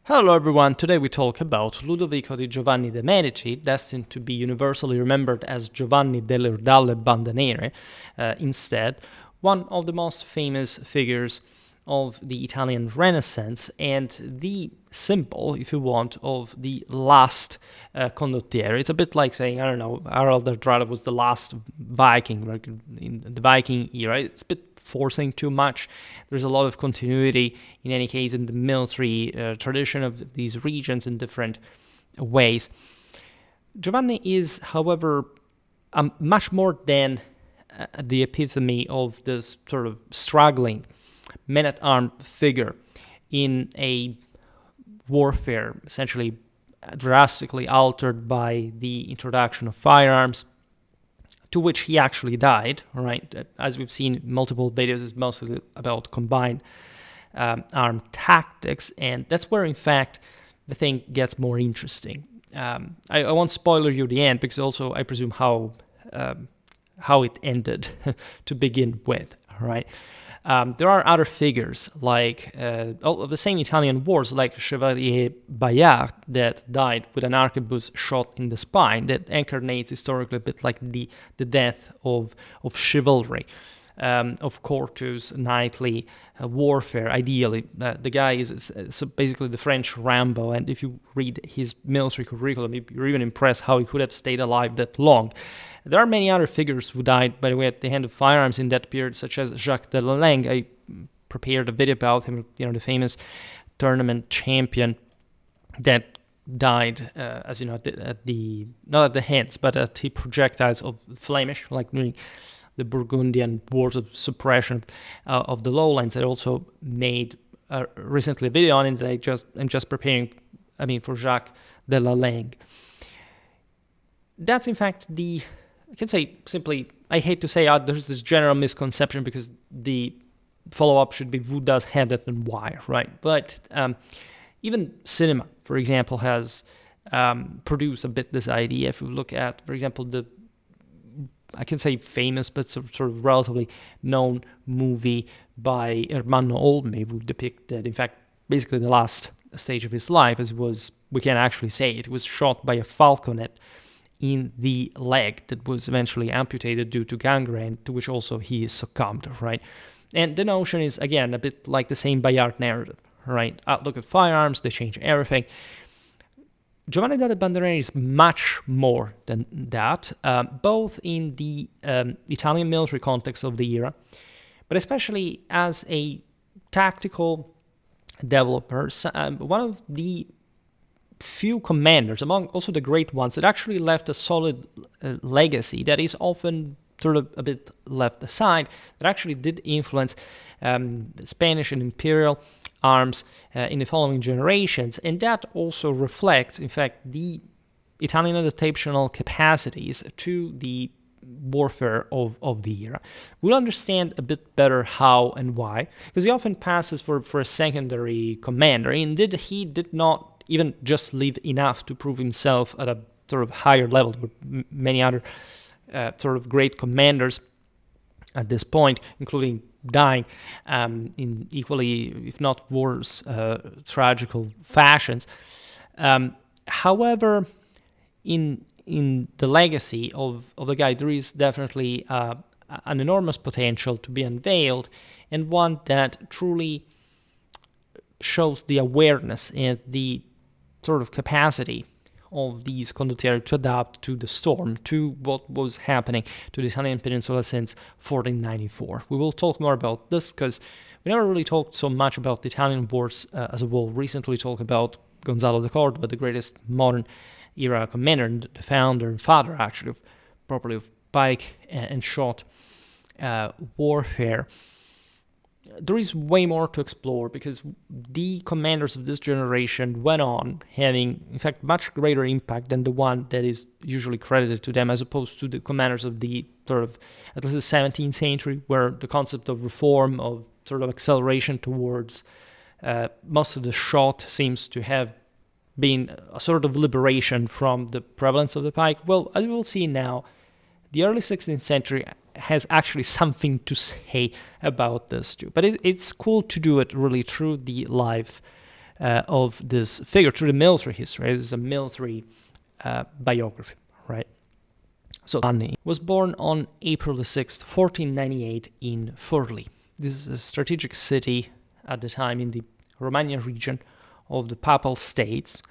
Hello everyone, today we talk about Ludovico di Giovanni de' Medici, destined to be universally remembered as Giovanni delle Bande Nere, instead, one of the most famous figures of the Italian Renaissance and the symbol, if you want, of the last condottiero. It's a bit like saying, I don't know, Harald Hardrada was the last Viking, like in the Viking era. It's a bit forcing too much. There's a lot of continuity, in any case, in the military tradition of these regions in different ways. Giovanni is, however, much more than the epitome of this sort of struggling man-at-arms figure in a warfare essentially drastically altered by the introduction of firearms, to which he actually died, right? As we've seen in multiple videos, it's mostly about combined armed tactics, and that's where, in fact, the thing gets more interesting. I won't spoiler you the end, because also I presume how it ended to begin with, right? There are other figures, like all of the same Italian wars, like Chevalier Bayard, that died with an arquebus shot in the spine, that incarnates historically a bit like the death of chivalry, of courteous knightly warfare. Ideally, the guy is so basically the French Rambo, and if you read his military curriculum, you're even impressed how he could have stayed alive that long. There are many other figures who died, by the way, at the hand of firearms in that period, such as Jacques delle. I prepared a video about him, the famous tournament champion that died, as you know, at the not at the hands, but at the projectiles of Flemish, like during the Burgundian wars of suppression of the lowlands. I also made recently a video on it that I'm just preparing, for Jacques delle. That's in fact I can say simply, I hate to say there's this general misconception, because the follow-up should be who does have that and why, right? But even cinema, for example, has produced a bit this idea. If you look at, for example, I can say famous, but sort of relatively known movie by Ermanno Olmi, who depicted, in fact, basically the last stage of his life, as we can actually say it was shot by a falconet in the leg that was eventually amputated due to gangrene, to which also he succumbed, right? And the notion is, again, a bit like the same Bayard narrative, right? Look at firearms, they change everything. Giovanni delle Bande Nere is much more than that, both in the Italian military context of the era, but especially as a tactical developer, one of the few commanders, among also the great ones, that actually left a solid legacy that is often sort of a bit left aside, that actually did influence Spanish and imperial arms in the following generations. And that also reflects, in fact, the Italian adaptational capacities to the warfare of the era. We'll understand a bit better how and why, because he often passes for a secondary commander. Indeed, he did not even just live enough to prove himself at a sort of higher level with many other sort of great commanders at this point, including dying in equally, if not worse, tragical fashions. However, in the legacy of the guy, there is definitely an enormous potential to be unveiled, and one that truly shows the awareness and the sort of capacity of these condottieri to adapt to the storm, to what was happening to the Italian peninsula since 1494. We will talk more about this, because we never really talked so much about the Italian wars as a whole. Recently we talked about Gonzalo de Cordoba, the greatest modern era commander, and the founder and father, actually, of pike and shot warfare. There is way more to explore, because the commanders of this generation went on having, in fact, much greater impact than the one that is usually credited to them, as opposed to the commanders of the sort of, at least the 17th century, where the concept of reform, of sort of acceleration towards most of the shot seems to have been a sort of liberation from the prevalence of the pike. Well, as we'll see now, the early 16th century has actually something to say about this too. But it's cool to do it really through the life of this figure through the military history. This is a military biography, right? So Giovanni was born on April the 6th, 1498 in Forlì. This is a strategic city at the time in the Romagna region of the Papal States,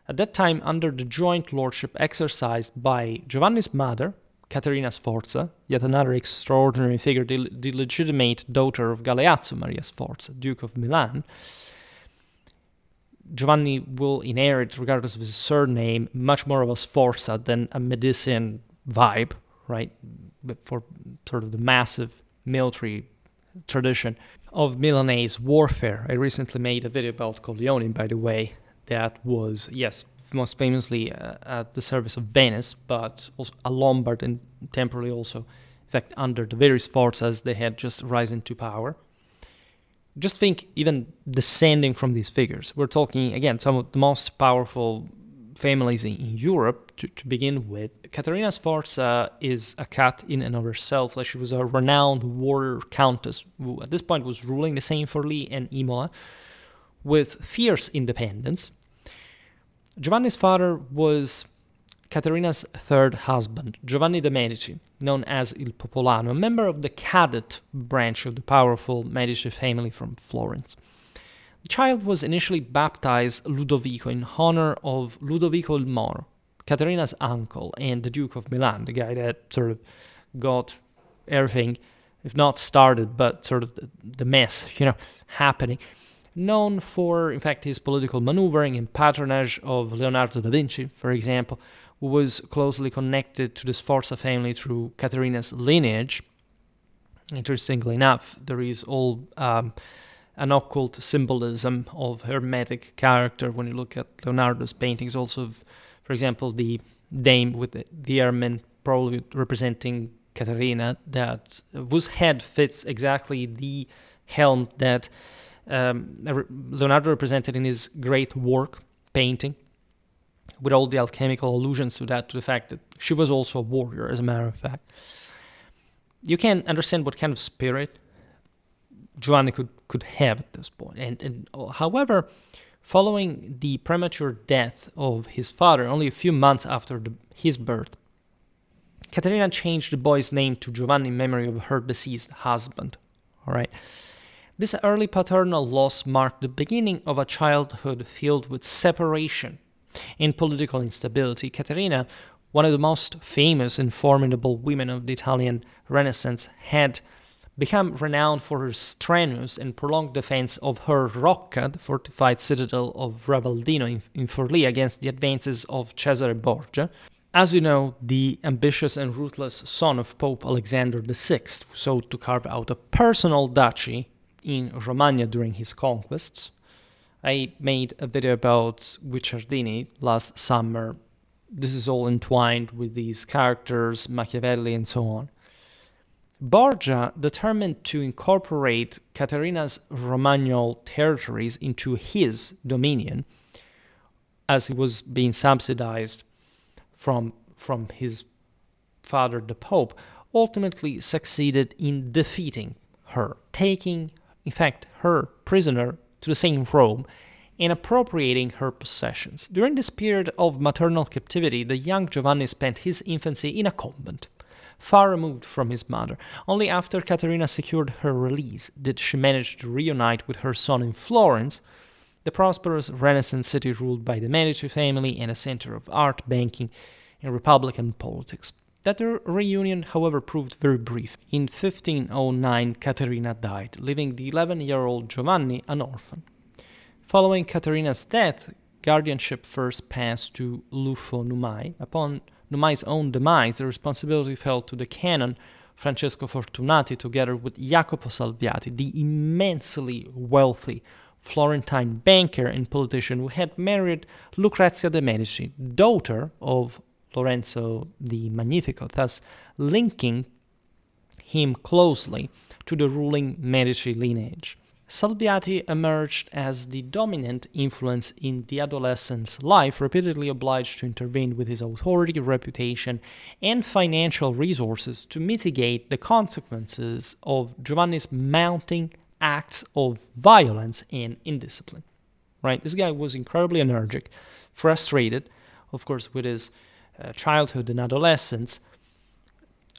at that time under the joint lordship exercised by Giovanni's mother, Caterina Sforza, yet another extraordinary figure, the legitimate daughter of Galeazzo Maria Sforza, Duke of Milan. Giovanni will inherit, regardless of his surname, much more of a Sforza than a Medicean vibe, right? But for sort of the massive military tradition of Milanese warfare. I recently made a video about Corleone, by the way, that was, yes, most famously at the service of Venice, but also a Lombard and temporarily also, in fact, under the very Sforzas, they had just risen to power. Just think, even descending from these figures, we're talking, again, some of the most powerful families in Europe to begin with. Caterina Sforza is a cat in and of herself. Like, she was a renowned warrior countess who at this point was ruling the same Forlì and Imola with fierce independence. Giovanni's father was Caterina's third husband, Giovanni de' Medici, known as Il Popolano, a member of the cadet branch of the powerful Medici family from Florence. The child was initially baptized Ludovico in honor of Ludovico il Moro, Caterina's uncle and the Duke of Milan, the guy that sort of got everything, if not started, but sort of the mess, happening. Known for, in fact, his political maneuvering and patronage of Leonardo da Vinci, for example, who was closely connected to the Sforza family through Caterina's lineage. Interestingly enough, there is all an occult symbolism of hermetic character when you look at Leonardo's paintings. Also, for example, the dame with the ermine, probably representing Caterina, that whose head fits exactly the helm that Leonardo represented in his great work, painting, with all the alchemical allusions to the fact that she was also a warrior, as a matter of fact. You can understand what kind of spirit Giovanni could have at this point. And however, following the premature death of his father, only a few months after his birth, Caterina changed the boy's name to Giovanni in memory of her deceased husband. All right. This early paternal loss marked the beginning of a childhood filled with separation and political instability. Caterina, one of the most famous and formidable women of the Italian Renaissance, had become renowned for her strenuous and prolonged defense of her Rocca, the fortified citadel of Ravaldino in Forlì, against the advances of Cesare Borgia. As you know, the ambitious and ruthless son of Pope Alexander VI sought to carve out a personal duchy in Romagna during his conquests. I made a video about Guicciardini last summer. This is all entwined with these characters, Machiavelli and so on. Borgia, determined to incorporate Caterina's Romagnol territories into his dominion, as he was being subsidized from his father, the Pope, ultimately succeeded in defeating her, taking, in fact, her prisoner to the same Rome and appropriating her possessions. During this period of maternal captivity, the young Giovanni spent his infancy in a convent, far removed from his mother. Only after Caterina secured her release did she manage to reunite with her son in Florence, the prosperous Renaissance city ruled by the Medici family and a center of art, banking, and republican politics. That reunion, however, proved very brief. In 1509, Caterina died, leaving the 11-year-old Giovanni an orphan. Following Caterina's death, guardianship first passed to Lufo Numai. Upon Numai's own demise, the responsibility fell to the canon Francesco Fortunati together with Jacopo Salviati, the immensely wealthy Florentine banker and politician who had married Lucrezia de' Medici, daughter of Lorenzo the Magnifico, thus linking him closely to the ruling Medici lineage. Salviati emerged as the dominant influence in the adolescent's life, repeatedly obliged to intervene with his authority, reputation, and financial resources to mitigate the consequences of Giovanni's mounting acts of violence and indiscipline. right? This guy was incredibly energetic, frustrated, of course, with his childhood and adolescence,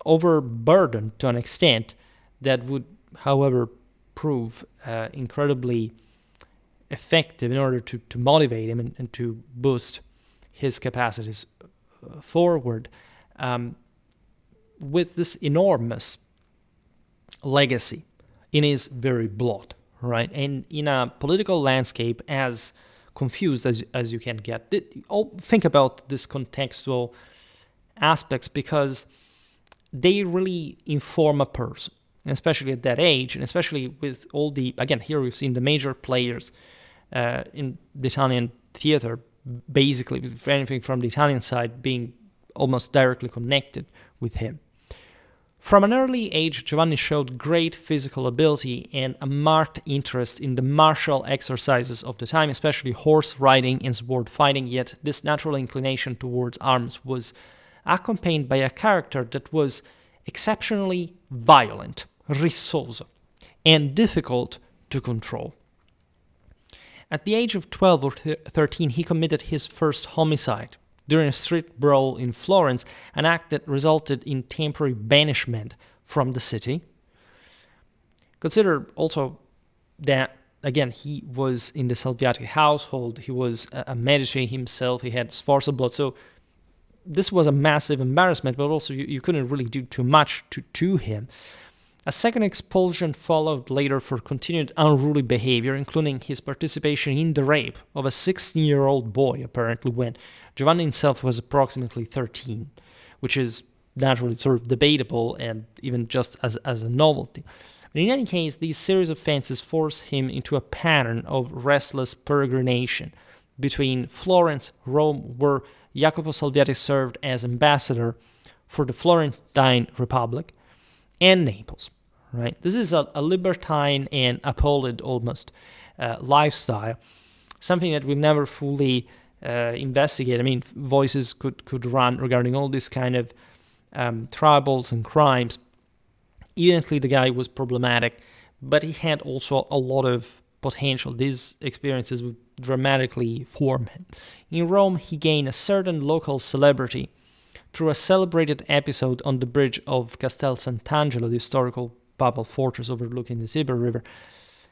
overburdened to an extent that would, however, prove incredibly effective in order to motivate him and to boost his capacities forward, with this enormous legacy in his very blood, right? And in a political landscape as confused as you can get, think about this contextual aspects, because they really inform a person, especially at that age, and especially with all the, again, here we've seen the major players in the Italian theater, basically, with anything from the Italian side being almost directly connected with him. From an early age, Giovanni showed great physical ability and a marked interest in the martial exercises of the time, especially horse riding and sword fighting, yet this natural inclination towards arms was accompanied by a character that was exceptionally violent, rissoso, and difficult to control. At the age of 12 or 13, he committed his first homicide during a street brawl in Florence, an act that resulted in temporary banishment from the city. Consider also that, again, he was in the Salviati household, he was a Medici himself, he had Sforza blood, so this was a massive embarrassment, but also you couldn't really do too much to him. A second expulsion followed later for continued unruly behavior, including his participation in the rape of a 16-year-old boy, apparently, when Giovanni himself was approximately 13, which is naturally sort of debatable and even just as a novelty. But in any case, these series of offenses forced him into a pattern of restless peregrination between Florence, Rome, where Jacopo Salviati served as ambassador for the Florentine Republic, and Naples, right? This is a libertine and apolid almost lifestyle, something that we never fully investigate. I mean, voices could run regarding all these kind of troubles and crimes. Evidently, the guy was problematic, but he had also a lot of potential. These experiences would dramatically form him. In Rome, he gained a certain local celebrity through a celebrated episode on the bridge of Castel Sant'Angelo, the historical papal fortress overlooking the Tiber River,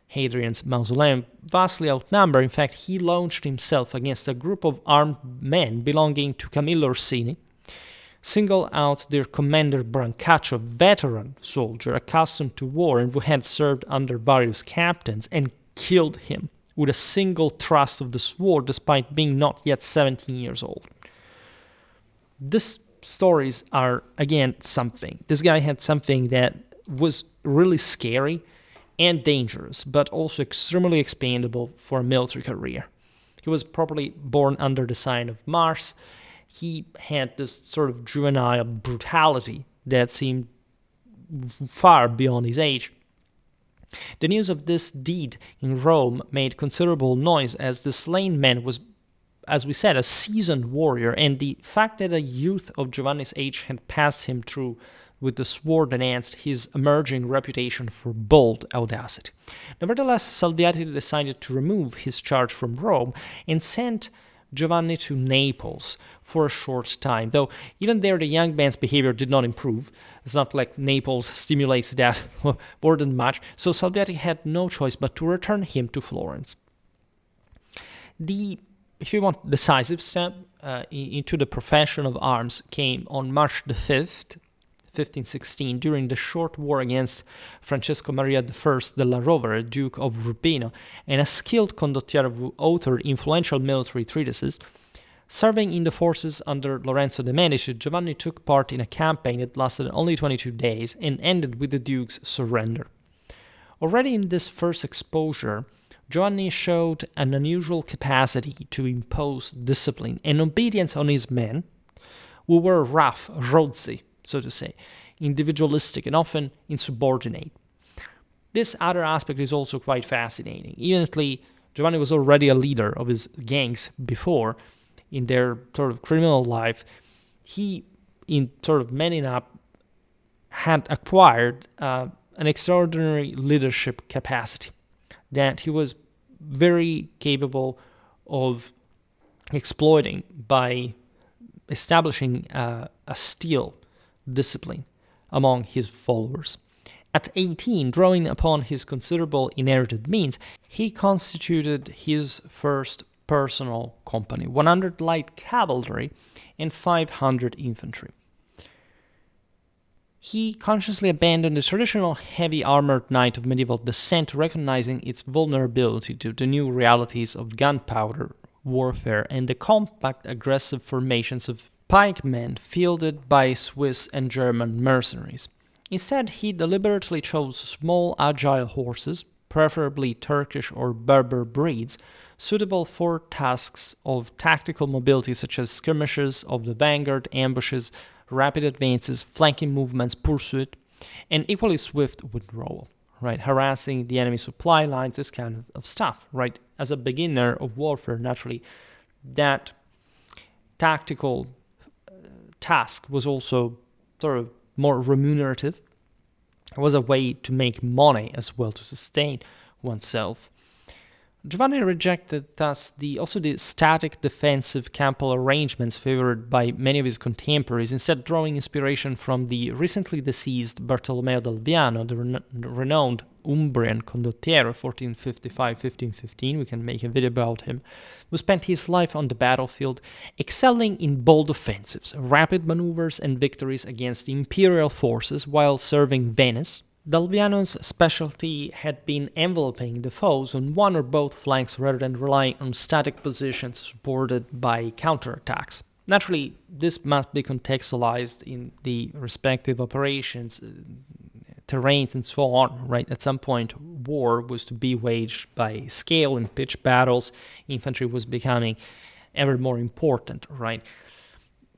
Hadrian's mausoleum. Vastly outnumbered, in fact, he launched himself against a group of armed men belonging to Camillo Orsini, singled out their commander Brancaccio, a veteran soldier accustomed to war and who had served under various captains, and killed him with a single thrust of the sword despite being not yet 17 years old. These stories are, again, something. This guy had something that was really scary and dangerous, but also extremely expandable for a military career. He was probably born under the sign of Mars. He had this sort of juvenile brutality that seemed far beyond his age. The news of this deed in Rome made considerable noise, as the slain man was, as we said, a seasoned warrior, and the fact that a youth of Giovanni's age had passed him through with the sword enhanced his emerging reputation for bold audacity. Nevertheless, Salviati decided to remove his charge from Rome and sent Giovanni to Naples for a short time, though even there the young man's behavior did not improve. It's not like Naples stimulates that more than much, so Salviati had no choice but to return him to Florence. The, if you want, decisive step into the profession of arms came on March the 5th, 1516, during the short war against Francesco Maria I della Rovere, Duke of Urbino, and a skilled condottiero who authored influential military treatises. Serving in the forces under Lorenzo de' Medici, Giovanni took part in a campaign that lasted only 22 days and ended with the Duke's surrender. Already in this first exposure, Giovanni showed an unusual capacity to impose discipline and obedience on his men, who were rough, rozzi, so to say, individualistic and often insubordinate. This other aspect is also quite fascinating. Evidently, Giovanni was already a leader of his gangs before in their sort of criminal life. He, in sort of manning up, had acquired an extraordinary leadership capacity that he was very capable of exploiting by establishing a steel discipline among his followers. At 18, drawing upon his considerable inherited means, he constituted his first personal company, 100 light cavalry and 500 infantry. He consciously abandoned the traditional heavy armored knight of medieval descent, recognizing its vulnerability to the new realities of gunpowder warfare and the compact, aggressive formations of pikemen fielded by Swiss and German mercenaries. Instead, he deliberately chose small, agile horses, preferably Turkish or Berber breeds, suitable for tasks of tactical mobility such as skirmishes of the vanguard, ambushes, rapid advances, flanking movements, pursuit, and equally swift withdrawal, right? Harassing the enemy supply lines, this kind of stuff, right? As a beginner of warfare, naturally, that tactical task was also sort of more remunerative. It was a way to make money as well, to sustain oneself. Giovanni rejected thus also the static defensive campal arrangements favored by many of his contemporaries, instead drawing inspiration from the recently deceased Bartolomeo d'Alviano, the renowned Umbrian condottiero, 1455-1515, we can make a video about him, who spent his life on the battlefield, excelling in bold offensives, rapid maneuvers, and victories against the imperial forces while serving Venice. D'Alviano's specialty had been enveloping the foes on one or both flanks rather than relying on static positions supported by counterattacks. Naturally, this must be contextualized in the respective operations, terrains, and so on, right? At some point, war was to be waged by scale and pitched battles. Infantry was becoming ever more important, right?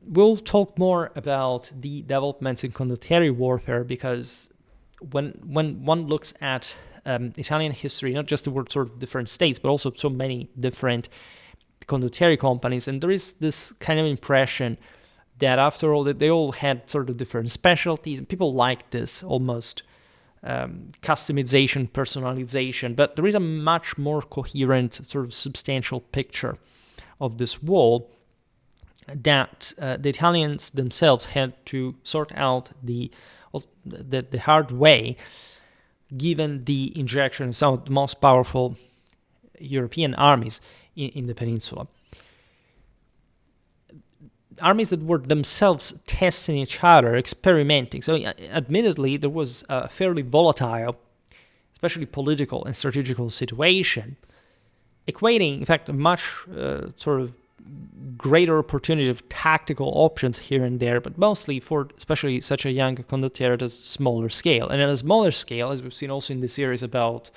We'll talk more about the developments in condottieri warfare because when one looks at Italian history, not just the word sort of different states, but also so many different condottieri companies, and there is this kind of impression that after all, that they all had sort of different specialties, and people like this almost customization, personalization, but there is a much more coherent, sort of substantial picture of this wall that the Italians themselves had to sort out the hard way, given the injection of some of the most powerful European armies in the peninsula. Armies that were themselves testing each other, experimenting. So admittedly, there was a fairly volatile, especially political and strategical situation, equating, in fact, a much sort of greater opportunity of tactical options here and there, but mostly for especially such a young condottiero at a smaller scale. And at a smaller scale, as we've seen also in the series about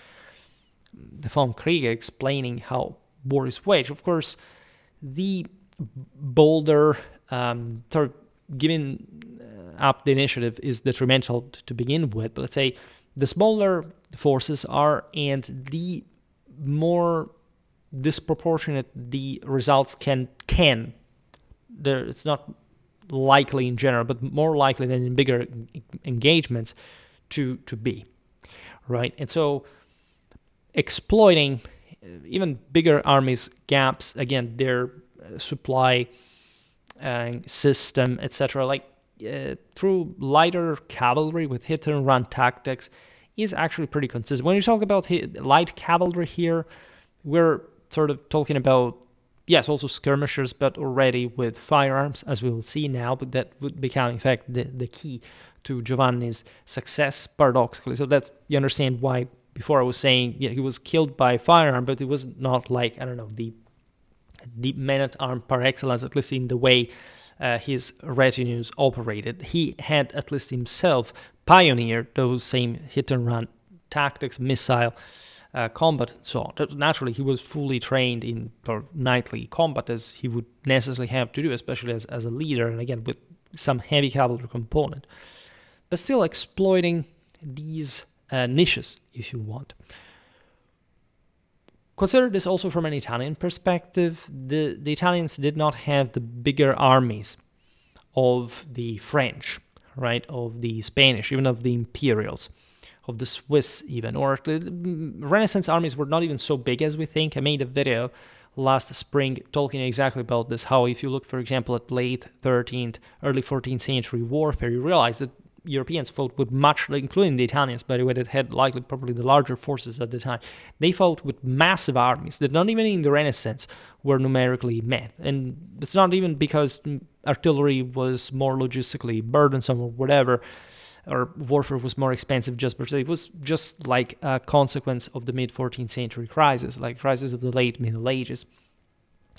the film Krieg explaining how war is waged, of course, the bolder sort of giving up the initiative is detrimental to begin with. But let's say the smaller forces are, and the more disproportionate the results can there, it's not likely in general, but more likely than in bigger engagements to be, right? And so exploiting even bigger armies' gaps, again, their supply system, etc., like through lighter cavalry with hit and run tactics is actually pretty consistent. When you talk about light cavalry here, we're sort of talking about, yes, also skirmishers, but already with firearms, as we will see now, but that would become, in fact, the key to Giovanni's success, paradoxically. So that's, you understand why before I was saying, yeah, he was killed by firearm, but it was not like, I don't know, the man-at-arms par excellence, at least in the way his retinues operated. He had, at least himself, pioneered those same hit-and-run tactics, missile combat, and so on. Naturally, he was fully trained in knightly combat, as he would necessarily have to do, especially as a leader, and again, with some heavy cavalry component. But still exploiting these niches, if you want. Consider this also from an Italian perspective. The Italians did not have the bigger armies of the French, right, of the Spanish, even of the Imperials, of the Swiss even, or the Renaissance armies were not even so big as we think. I made a video last spring talking exactly about this, how if you look, for example, at late 13th, early 14th century warfare, you realize that Europeans fought with much, including the Italians, by the way, that had likely probably the larger forces at the time. They fought with massive armies that not even in the Renaissance were numerically met. And it's not even because artillery was more logistically burdensome or whatever, or warfare was more expensive just per se. It was just like a consequence of the mid-14th century crisis, like crisis of the late Middle Ages.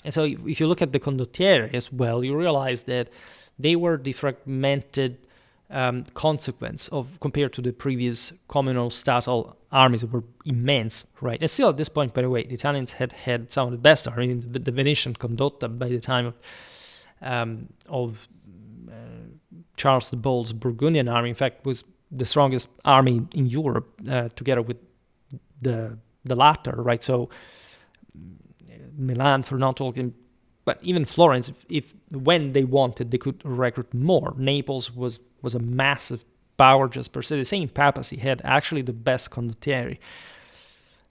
And so if you look at the condottieri as well, you realize that they were the fragmented consequence of, compared to the previous communal statal armies that were immense, right? And still at this point, by the way, the Italians had some of the best armies. The Venetian condotta by the time of Charles the Bold's Burgundian army, in fact, was the strongest army in Europe, together with the latter, right? So Milan, for not talking, but even Florence, if when they wanted, they could recruit more. Naples was a massive power just per se. The same papacy had actually the best condottieri,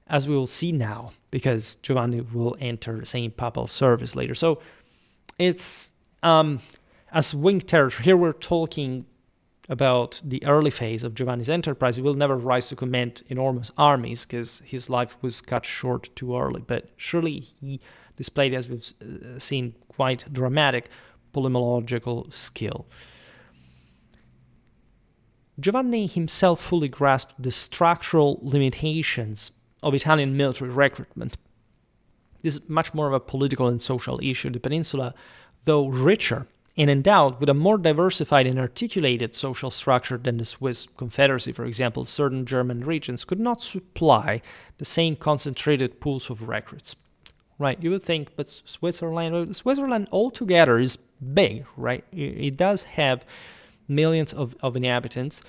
as we will see now, because Giovanni will enter the same papal service later. So it's as wing territory. Here we're talking about the early phase of Giovanni's enterprise. He will never rise to command enormous armies because his life was cut short too early. But surely he displayed, as we've seen, quite dramatic polymological skill. Giovanni himself fully grasped the structural limitations of Italian military recruitment. This is much more of a political and social issue. The peninsula, though richer and endowed with a more diversified and articulated social structure than the Swiss Confederacy, for example, certain German regions could not supply the same concentrated pools of recruits. Right, you would think, but Switzerland altogether is big, right? It does have millions of inhabitants,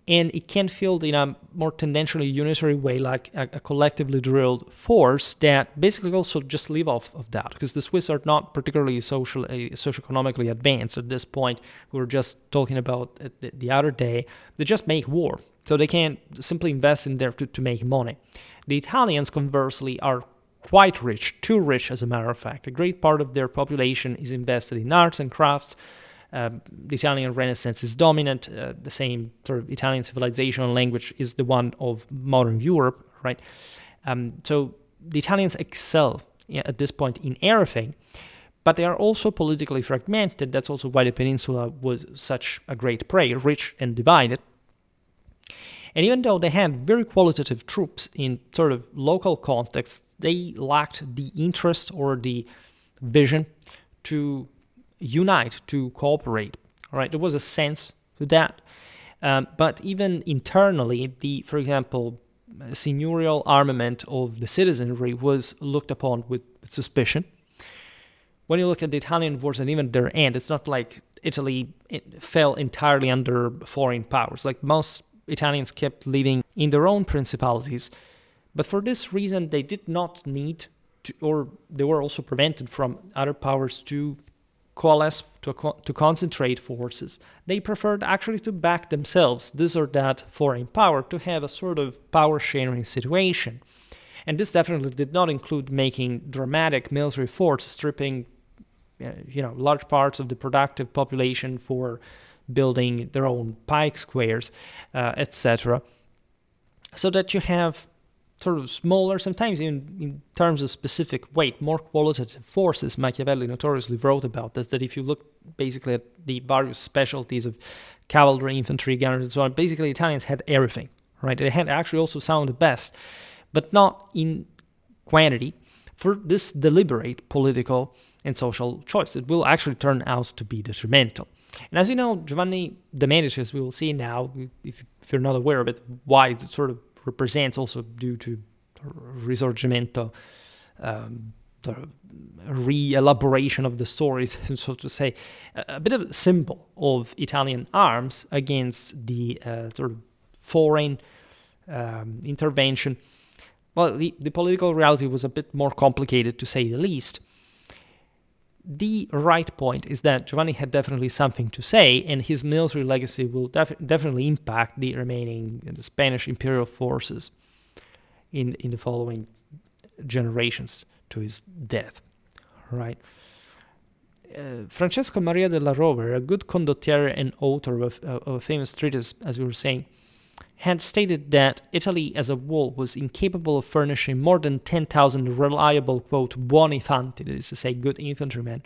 and it can field in a more tendentially unitary way, like a collectively drilled force that basically also just live off of that, because the Swiss are not particularly socioeconomically advanced at this point. We were just talking about the other day. They just make war, so they can't simply invest in there to make money. The Italians, conversely, are quite rich, too rich as a matter of fact. A great part of their population is invested in arts and crafts. The Italian Renaissance is dominant. The same sort of Italian civilization and language is the one of modern Europe, right? So the Italians excel at this point in everything, but they are also politically fragmented. That's also why the peninsula was such a great prey, rich and divided. And even though they had very qualitative troops in sort of local context, they lacked the interest or the vision to unite, to cooperate. All right, there was a sense to that. But even internally, for example, seigneurial armament of the citizenry was looked upon with suspicion. When you look at the Italian wars and even their end, it's not like Italy fell entirely under foreign powers. Like most Italians kept living in their own principalities, but for this reason they did not need to, or they were also prevented from other powers to coalesce, to concentrate forces. They preferred actually to back themselves, this or that foreign power, to have a sort of power sharing situation. And this definitely did not include making dramatic military force, stripping large parts of the productive population for building their own pike squares, etc. So that you have sort of smaller, sometimes even in terms of specific weight, more qualitative forces. Machiavelli notoriously wrote about this, that if you look basically at the various specialties of cavalry, infantry, gunners, and so on, basically Italians had everything, right? They had actually also some of the best, but not in quantity for this deliberate political and social choice that will actually turn out to be detrimental. And as you know, Giovanni de' Medici, as we will see now, if you're not aware of it, why it sort of represents also due to Risorgimento, the re-elaboration of the stories, so to say, a bit of a symbol of Italian arms against the sort of foreign intervention. Well, the political reality was a bit more complicated, to say the least. the right point is that Giovanni had definitely something to say, and his military legacy will definitely impact the remaining Spanish imperial forces in the following generations to his death, right? Francesco Maria della Rovere, a good condottiero and author of a famous treatise, as we were saying, had stated that Italy as a whole was incapable of furnishing more than 10,000 reliable, quote, buoni fanti, that is to say, good infantrymen,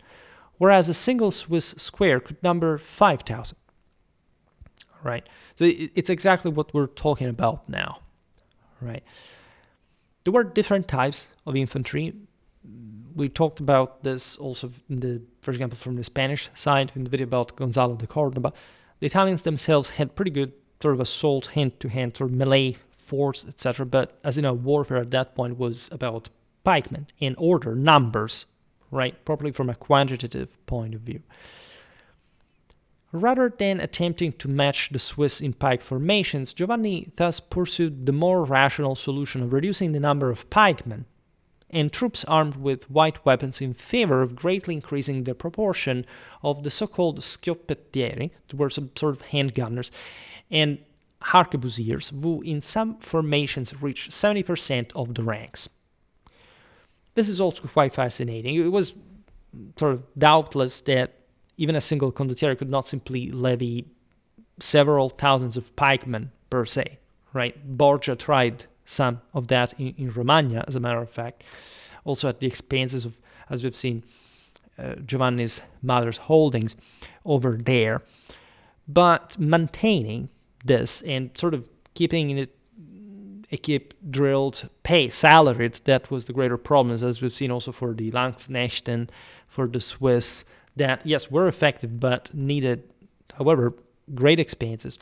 whereas a single Swiss square could number 5,000. Right? So it's exactly what we're talking about now. Right? There were different types of infantry. We talked about this also, for example, from the Spanish side in the video about Gonzalo de Cordoba. The Italians themselves had pretty good sort of assault hand-to-hand or melee force, etc. But as you know, warfare at that point was about pikemen in order, numbers, right? Properly from a quantitative point of view. Rather than attempting to match the Swiss in pike formations, Giovanni thus pursued the more rational solution of reducing the number of pikemen and troops armed with light weapons in favor of greatly increasing the proportion of the so-called schioppettieri, that were some sort of handgunners, and arquebusiers, who in some formations reached 70% of the ranks. This is also quite fascinating. It was sort of doubtless that even a single condottiero could not simply levy several thousands of pikemen per se, right? Borgia tried some of that in Romagna, as a matter of fact, also at the expenses of, as we've seen, Giovanni's mother's holdings over there. But maintaining this and sort of keeping it equipped, drilled, salaried, that was the greater problem, as we've seen also for the Landsknechten, for the Swiss, that, yes, were effective, but needed, however, great expenses,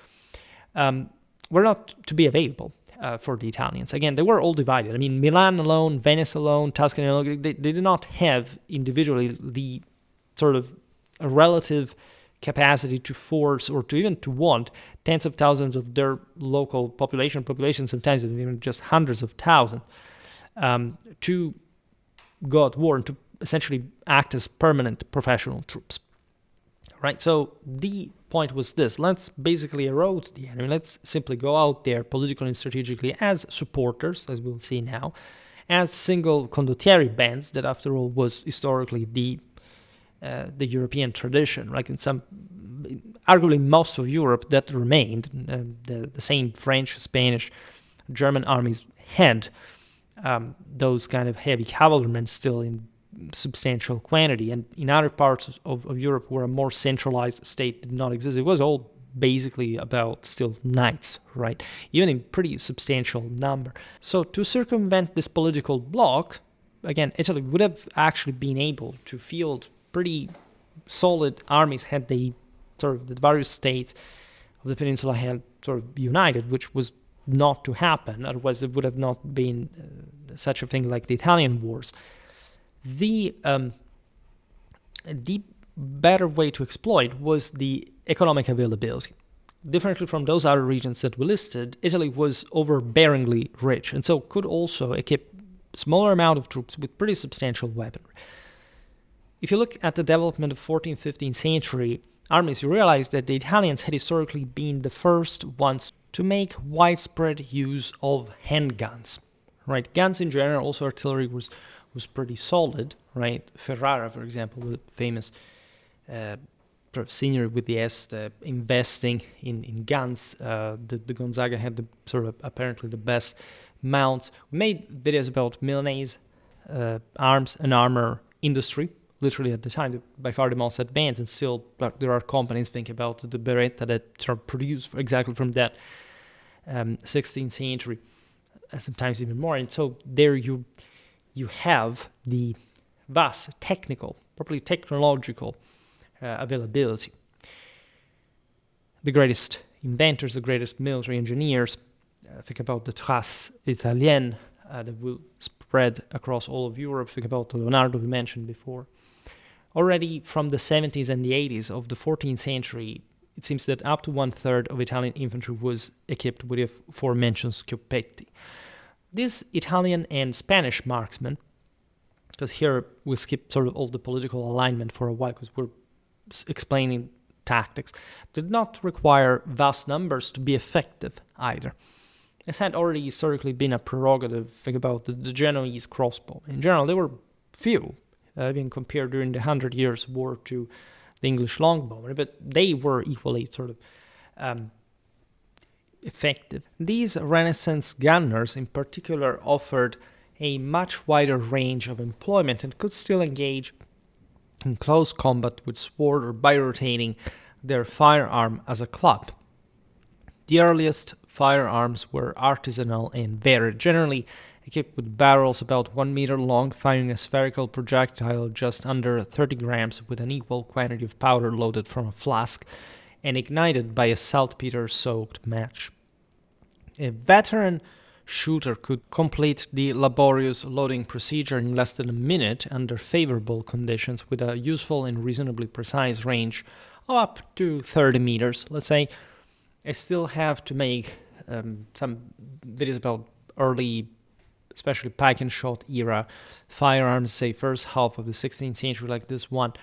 were not to be available for the Italians. Again, they were all divided. I mean, Milan alone, Venice alone, Tuscany alone, they did not have individually the sort of a relative capacity to force or to even to want tens of thousands of their local population, sometimes even just hundreds of thousands, to go at war and to essentially act as permanent professional troops. Right? So the point was this: let's basically erode the enemy. Let's simply go out there politically and strategically as supporters, as we'll see now, as single condottieri bands, that after all was historically the European tradition. Like in some, arguably most of Europe that remained, the same French, Spanish, German armies had those kind of heavy cavalrymen still in substantial quantity, and in other parts of Europe where a more centralized state did not exist, it was all basically about still knights, right? Even in pretty substantial number. So to circumvent this political bloc, again, Italy would have actually been able to field pretty solid armies had they sort of the various states of the peninsula had sort of united, which was not to happen. Otherwise, it would have not been such a thing like the Italian wars. The better way to exploit was the economic availability. Differently from those other regions that we listed, Italy was overbearingly rich, and so could also equip smaller amount of troops with pretty substantial weaponry. If you look at the development of 14th, 15th century armies, you realize that the Italians had historically been the first ones to make widespread use of handguns, right? Guns in general, also artillery was pretty solid, right? Ferrara, for example, was famous sort of senior with the Est, investing in guns. The Gonzaga had the sort of apparently the best mounts. We made videos about Milanese arms and armor industry, literally at the time, by far the most advanced, and still there are companies thinking about the Beretta that sort of produced exactly from that 16th century, sometimes even more. And so there you have the vast technical, properly technological availability. The greatest inventors, the greatest military engineers, think about the traces italiennes that will spread across all of Europe. Think about Leonardo we mentioned before. Already from the 70s and the 80s of the 14th century, it seems that up to 1/3 of Italian infantry was equipped with the aforementioned scioppetti. These Italian and Spanish marksmen because here we skip sort of all the political alignment for a while because we're explaining tactics, did not require vast numbers to be effective either. This had already historically been a prerogative. Think about the Genoese crossbow. In general, they were few, even compared during the 100 Years' War to the English longbow, but they were equally sort of effective. These Renaissance gunners in particular offered a much wider range of employment and could still engage in close combat with sword or by rotating their firearm as a club. The earliest firearms were artisanal and varied, generally equipped with barrels about 1 meter long, firing a spherical projectile just under 30 grams with an equal quantity of powder loaded from a flask and ignited by a saltpeter-soaked match. A veteran shooter could complete the laborious loading procedure in less than a minute under favorable conditions with a useful and reasonably precise range of up to 30 meters, let's say. I still have to make some videos about early, especially pike and shot era firearms, say first half of the 16th century like this one.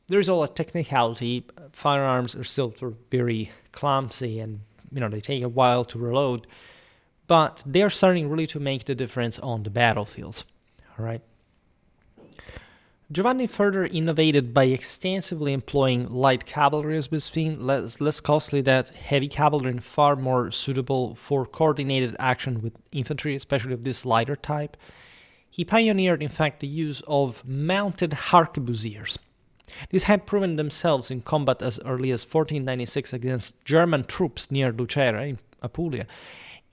There's all a technicality. Firearms are still sort of very clumsy and they take a while to reload, but they're starting really to make the difference on the battlefields. All right. Giovanni further innovated by extensively employing light cavalry, as we've seen, less costly than heavy cavalry and far more suitable for coordinated action with infantry, especially of this lighter type. He pioneered, in fact, the use of mounted harquebusiers. These had proven themselves in combat as early as 1496 against German troops near Lucera in Apulia,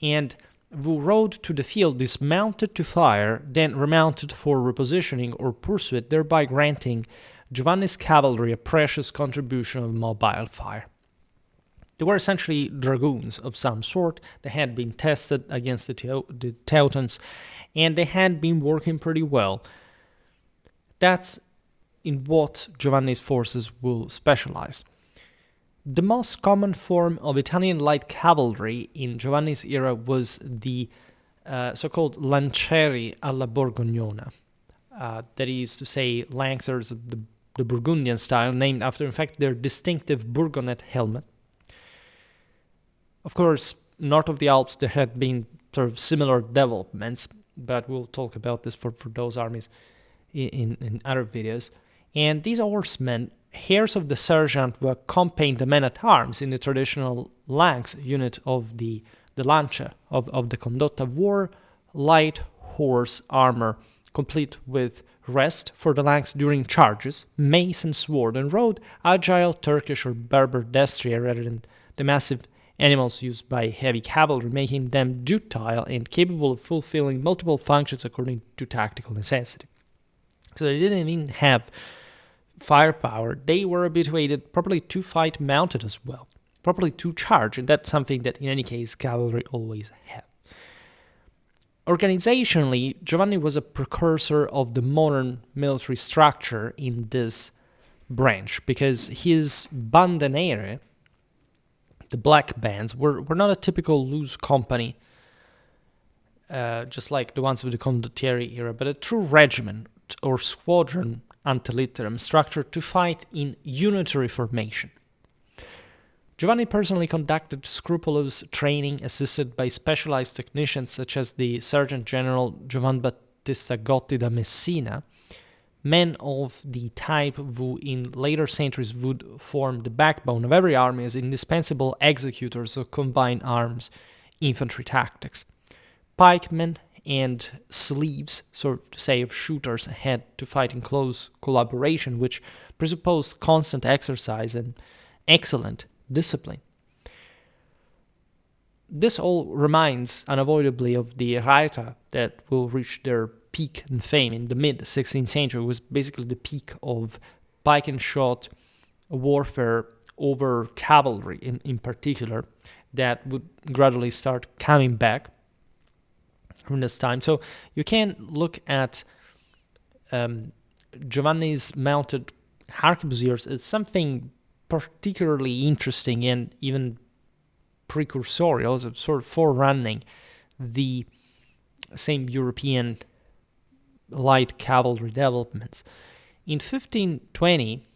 and who rode to the field dismounted to fire, then remounted for repositioning or pursuit, thereby granting Giovanni's cavalry a precious contribution of mobile fire. They were essentially dragoons of some sort. They had been tested against the Teutons, and they had been working pretty well. That's in what Giovanni's forces will specialize. The most common form of Italian light cavalry in Giovanni's era was the so-called lancieri alla borgognona. That is to say, lancers of the Burgundian style, named after, in fact, their distinctive Bourgonet helmet. Of course, north of the Alps, there had been sort of similar developments, but we'll talk about this for those armies in other videos. And these horsemen, heirs of the sergeant, who accompanied the men-at-arms in the traditional lance unit of the lancia of the condotta, wore light horse armor, complete with rest for the lance during charges, mace and sword, and rode agile Turkish or Berber destrier rather than the massive animals used by heavy cavalry, making them ductile and capable of fulfilling multiple functions according to tactical necessity. So they didn't even have firepower. They were habituated properly to fight mounted as well, properly to charge, and that's something that in any case cavalry always have. Organizationally, Giovanni was a precursor of the modern military structure in this branch, because his Bande Nere, the black bands, were not a typical loose company, just like the ones of the condottieri era, but a true regiment or squadron ante litteram, structured to fight in unitary formation. Giovanni personally conducted scrupulous training assisted by specialized technicians such as the Sergeant General Giovan Battista Gotti da Messina, men of the type who in later centuries would form the backbone of every army as indispensable executors of combined arms infantry tactics. Pikemen and sleeves, so to say, of shooters had to fight in close collaboration, which presupposed constant exercise and excellent discipline. This all reminds unavoidably of the Reiter that will reach their peak in fame in the mid-16th century. It was basically the peak of pike and shot warfare over cavalry in particular that would gradually start coming back from this time. So you can look at Giovanni's mounted harquebusiers as something particularly interesting and even precursorial, sort of forerunning the same European light cavalry developments. In 1520,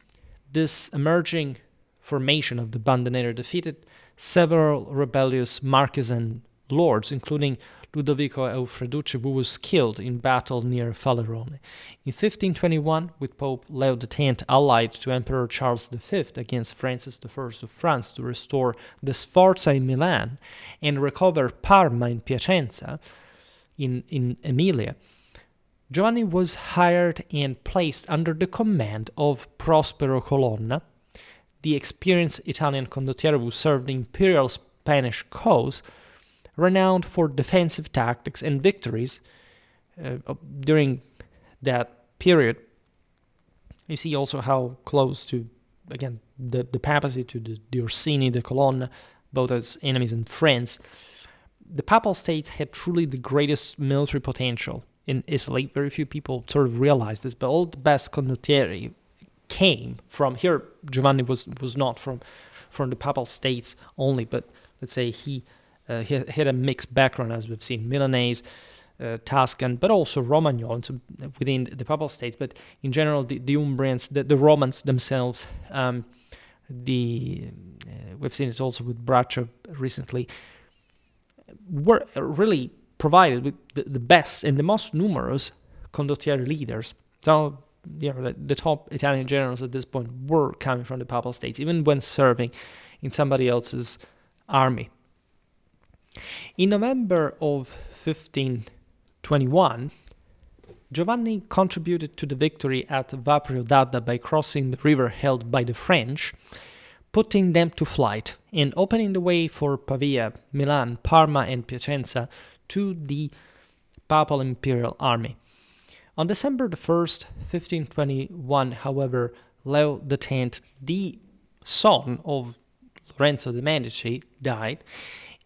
this emerging formation of the Bande Nere defeated several rebellious marquesas and lords, including Ludovico Eufreducci, who was killed in battle near Falerone. In 1521, with Pope Leo X allied to Emperor Charles V against Francis I of France to restore the Sforza in Milan and recover Parma in Piacenza, in Emilia, Giovanni was hired and placed under the command of Prospero Colonna, the experienced Italian condottiero who served the imperial Spanish cause, renowned for defensive tactics and victories during that period. You see also how close to, again, the papacy to the Orsini, the Colonna, both as enemies and friends. The Papal States had truly the greatest military potential in Italy. Very few people sort of realize this, but all the best condottieri came from here. Giovanni was not from the Papal States only, but let's say he had a mixed background, as we've seen, Milanese, Tuscan, but also Romagnol, so within the Papal States. But in general, the Umbrians, the Romans themselves, we've seen it also with Braccio recently, were really provided with the best and the most numerous condottieri leaders. So, the top Italian generals at this point were coming from the Papal States, even when serving in somebody else's army. In November of 1521, Giovanni contributed to the victory at Vaprio d'Adda by crossing the river held by the French, putting them to flight and opening the way for Pavia, Milan, Parma, and Piacenza to the Papal Imperial Army. On December 1st, 1521, however, Leo X, the son of Lorenzo de' Medici, died,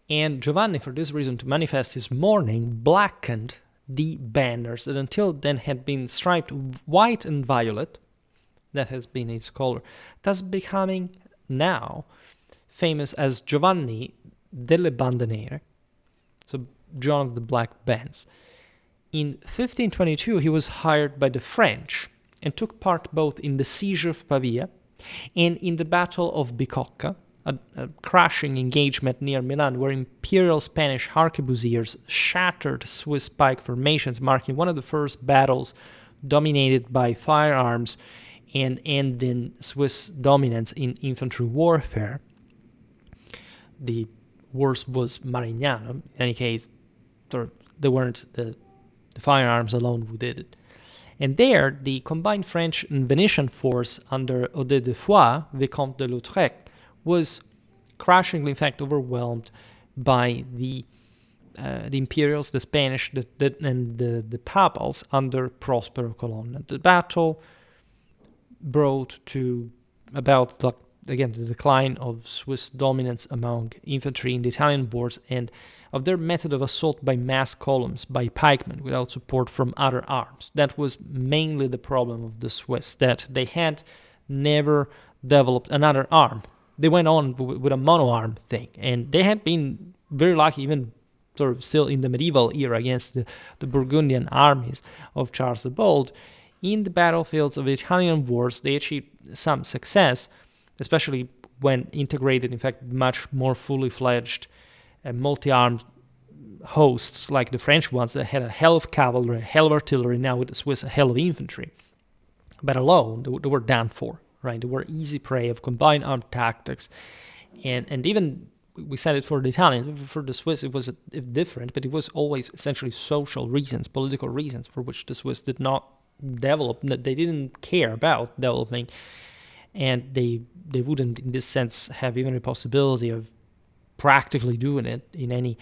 and Giovanni, for this reason, to manifest his mourning, blackened the banners that until then had been striped white and violet. That has been his color, thus becoming now famous as Giovanni delle Bande Nere, so John of the Black Bands. In 1522, he was hired by the French and took part both in the siege of Pavia and in the Battle of Bicocca, a crashing engagement near Milan where imperial Spanish arquebusiers shattered Swiss pike formations, marking one of the first battles dominated by firearms and ending Swiss dominance in infantry warfare. The worst was Marignano. In any case, they weren't the firearms alone who did it. And there, the combined French and Venetian force under Odet de Foix, Vicomte de Lautrec, was crushingly, in fact, overwhelmed by the Imperials, the Spanish, and the Papals under Prospero Colonna. The battle brought to about, the decline of Swiss dominance among infantry in the Italian wars and of their method of assault by mass columns, by pikemen, without support from other arms. That was mainly the problem of the Swiss, that they had never developed another arm. They went on with a mono-arm thing, and they had been very lucky, even sort of still in the medieval era, against the Burgundian armies of Charles the Bold. In the battlefields of the Italian wars, they achieved some success, especially when integrated, in fact, much more fully fledged multi-armed hosts like the French ones that had a hell of cavalry, a hell of artillery, now with the Swiss a hell of infantry. But alone, they were done for, right? They were easy prey of combined armed tactics. And even, we said it for the Italians, for the Swiss it was different, but it was always essentially social reasons, political reasons for which the Swiss did not develop, they didn't care about developing, and they wouldn't, in this sense, have even a possibility of practically doing it in any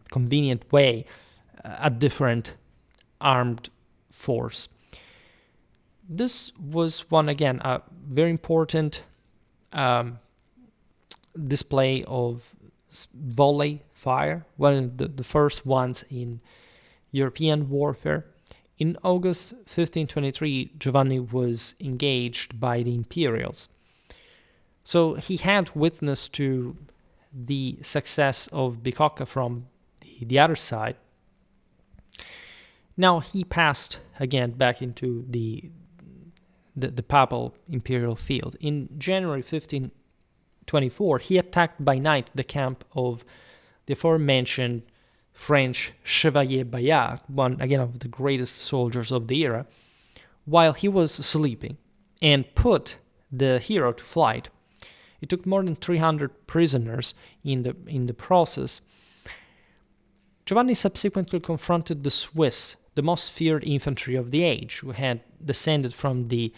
convenient way, a different armed force. This was one, again, a very important display of volley fire, one of the first ones in European warfare. In August 1523, Giovanni was engaged by the Imperials. So he had witness to the success of Bicocca from the other side. Now he passed again back into the papal imperial field. In January 1524, he attacked by night the camp of the aforementioned French Chevalier Bayard, one again of the greatest soldiers of the era, while he was sleeping, and put the hero to flight. It took more than 300 prisoners in the process. Giovanni subsequently confronted the Swiss, the most feared infantry of the age, who had descended from the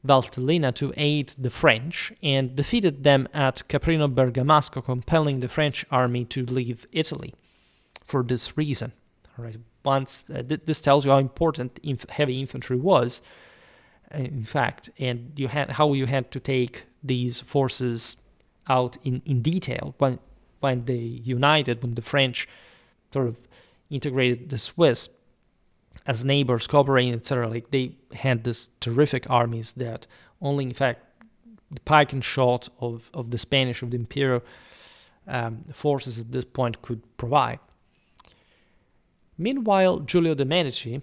Valtellina to aid the French, and defeated them at Caprino Bergamasco, compelling the French army to leave Italy for this reason. All right. This tells you how important heavy infantry was, in fact, and how you had to take these forces out in detail when they united, when the French sort of integrated the Swiss as neighbors, cooperating, etc. Like, they had this terrific armies that only, in fact, the pike and shot of the Spanish, of the imperial forces at this point could provide. Meanwhile, Giulio de' Medici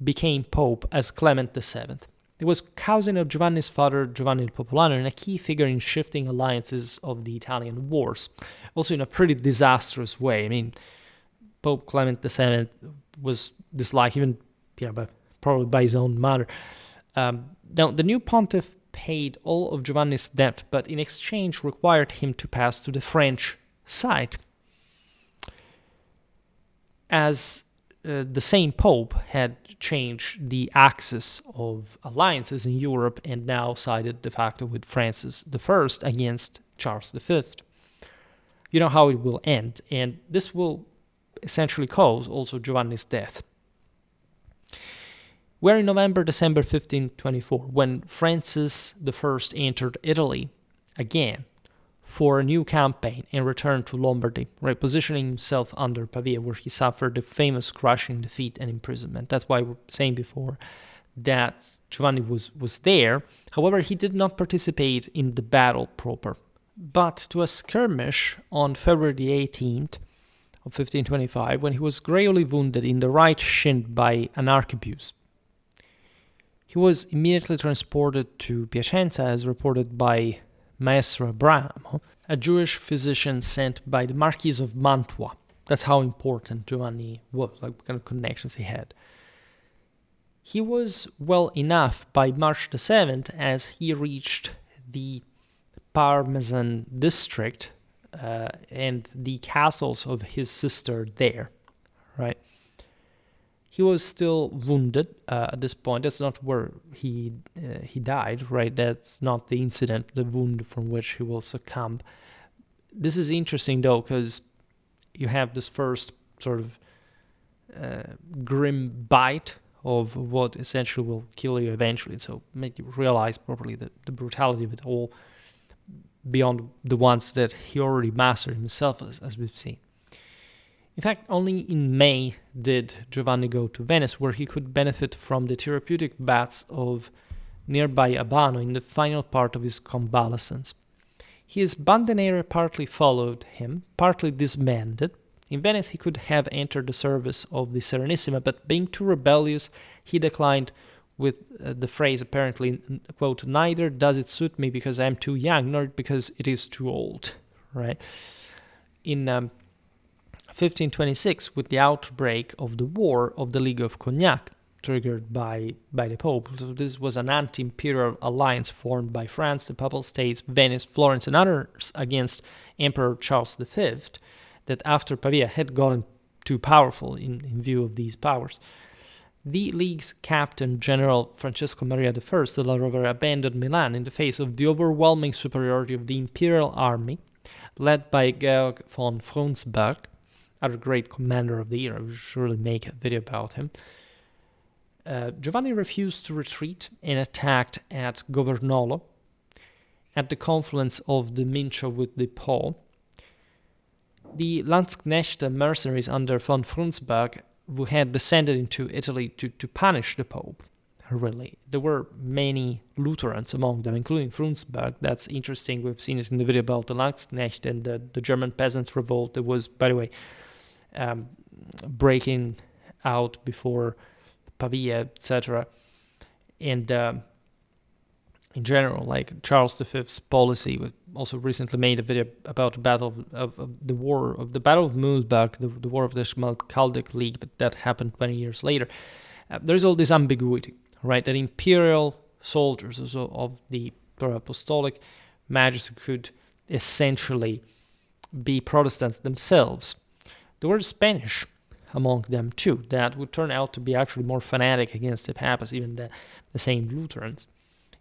became Pope as Clement VII. He was cousin of Giovanni's father, Giovanni il Popolano, and a key figure in shifting alliances of the Italian wars, also in a pretty disastrous way. I mean, Pope Clement VII was disliked, even probably by his own mother. Now, the new pontiff paid all of Giovanni's debt, but in exchange required him to pass to the French side. As the same pope had changed the axis of alliances in Europe and now sided de facto with Francis I against Charles V. You know how it will end, and this will essentially cause also Giovanni's death. We're in December 1524, when Francis I entered Italy again for a new campaign and returned to Lombardy, right, positioning himself under Pavia, where he suffered the famous crushing defeat and imprisonment. That's why we're saying before that Giovanni was there. However, he did not participate in the battle proper, but to a skirmish on February the 18th of 1525, when he was gravely wounded in the right shin by an arquebus. He was immediately transported to Piacenza, as reported by Maestro Abramo, a Jewish physician sent by the Marquis of Mantua. That's how important Giovanni was, like what kind of connections he had. He was well enough by March the 7th, as he reached the Parmesan district and the castles of his sister there, right? He was still wounded at this point. That's not where he died, right? That's not the incident, the wound from which he will succumb. This is interesting, though, because you have this first sort of grim bite of what essentially will kill you eventually. So make you realize properly the brutality of it all beyond the ones that he already mastered himself, as we've seen. In fact, only in May did Giovanni go to Venice, where he could benefit from the therapeutic baths of nearby Abano in the final part of his convalescence. His Bande Nere partly followed him, partly disbanded. In Venice, he could have entered the service of the Serenissima, but being too rebellious, he declined with the phrase, apparently, quote, "Neither does it suit me because I am too young, nor because it is too old," right? In 1526, with the outbreak of the War of the League of Cognac, triggered by the Pope. So this was an anti-imperial alliance formed by France, the Papal States, Venice, Florence, and others against Emperor Charles V, that after Pavia had gotten too powerful in view of these powers. The League's captain, General Francesco Maria I della Rovere, abandoned Milan in the face of the overwhelming superiority of the imperial army, led by Georg von Frundsberg, other great commander of the era. We should surely make a video about him. Giovanni refused to retreat and attacked at Governolo, at the confluence of the Mincio with the Po. The Landsknechte mercenaries under von Frundsberg, who had descended into Italy to punish the Pope, really. There were many Lutherans among them, including Frundsberg. That's interesting. We've seen it in the video about the Landsknecht and the German peasants' revolt that was, by the way, breaking out before Pavia, etc. And in general, like Charles V's policy. We also recently made a video about the battle of the war of the Battle of Mühlberg, the war of the Schmalkaldic League, but that happened 20 years later. There's all this ambiguity, right? That imperial soldiers also of the apostolic majesty could essentially be Protestants themselves. There were Spanish among them too that would turn out to be actually more fanatic against the papacy, even the same Lutherans,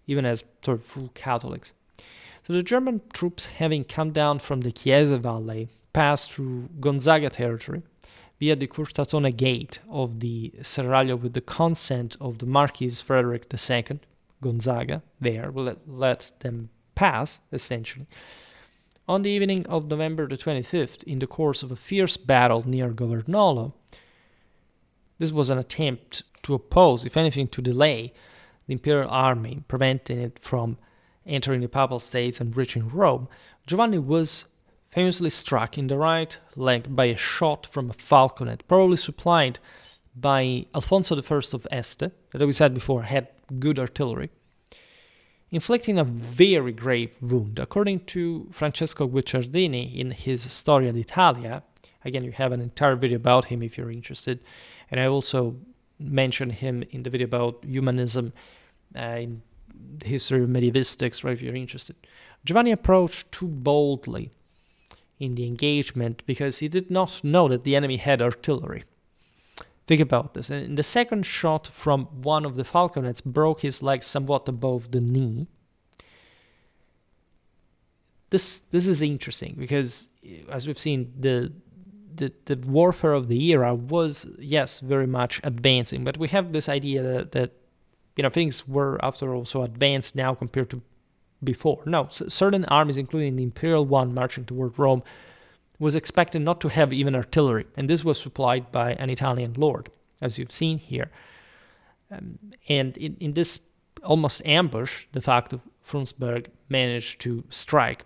even as sort of full Catholics. So the German troops, having come down from the Chiese Valley, passed through Gonzaga territory via the Curtatone Gate of the Serraglio with the consent of the Marquis Frederick II. Gonzaga there will let them pass, essentially. On the evening of November the 25th, in the course of a fierce battle near Governolo, this was an attempt to oppose, if anything, to delay the imperial army, preventing it from entering the Papal States and reaching Rome. Giovanni was famously struck in the right leg by a shot from a falconet, probably supplied by Alfonso I of Este, that we said before had good artillery, inflicting a very grave wound. According to Francesco Guicciardini in his Storia d'Italia, again, you have an entire video about him if you're interested, and I also mentioned him in the video about humanism in the history of medievalistics, right, if you're interested. Giovanni approached too boldly in the engagement because he did not know that the enemy had artillery. Think about this. And the second shot from one of the falconets broke his leg somewhat above the knee. This is interesting because, as we've seen, the warfare of the era was, yes, very much advancing, but we have this idea that things were, after all, so advanced now compared to before. No, certain armies, including the imperial one marching toward Rome, was expected not to have even artillery, and this was supplied by an Italian lord, as you've seen here. And in this almost ambush, the fact of Frundsberg managed to strike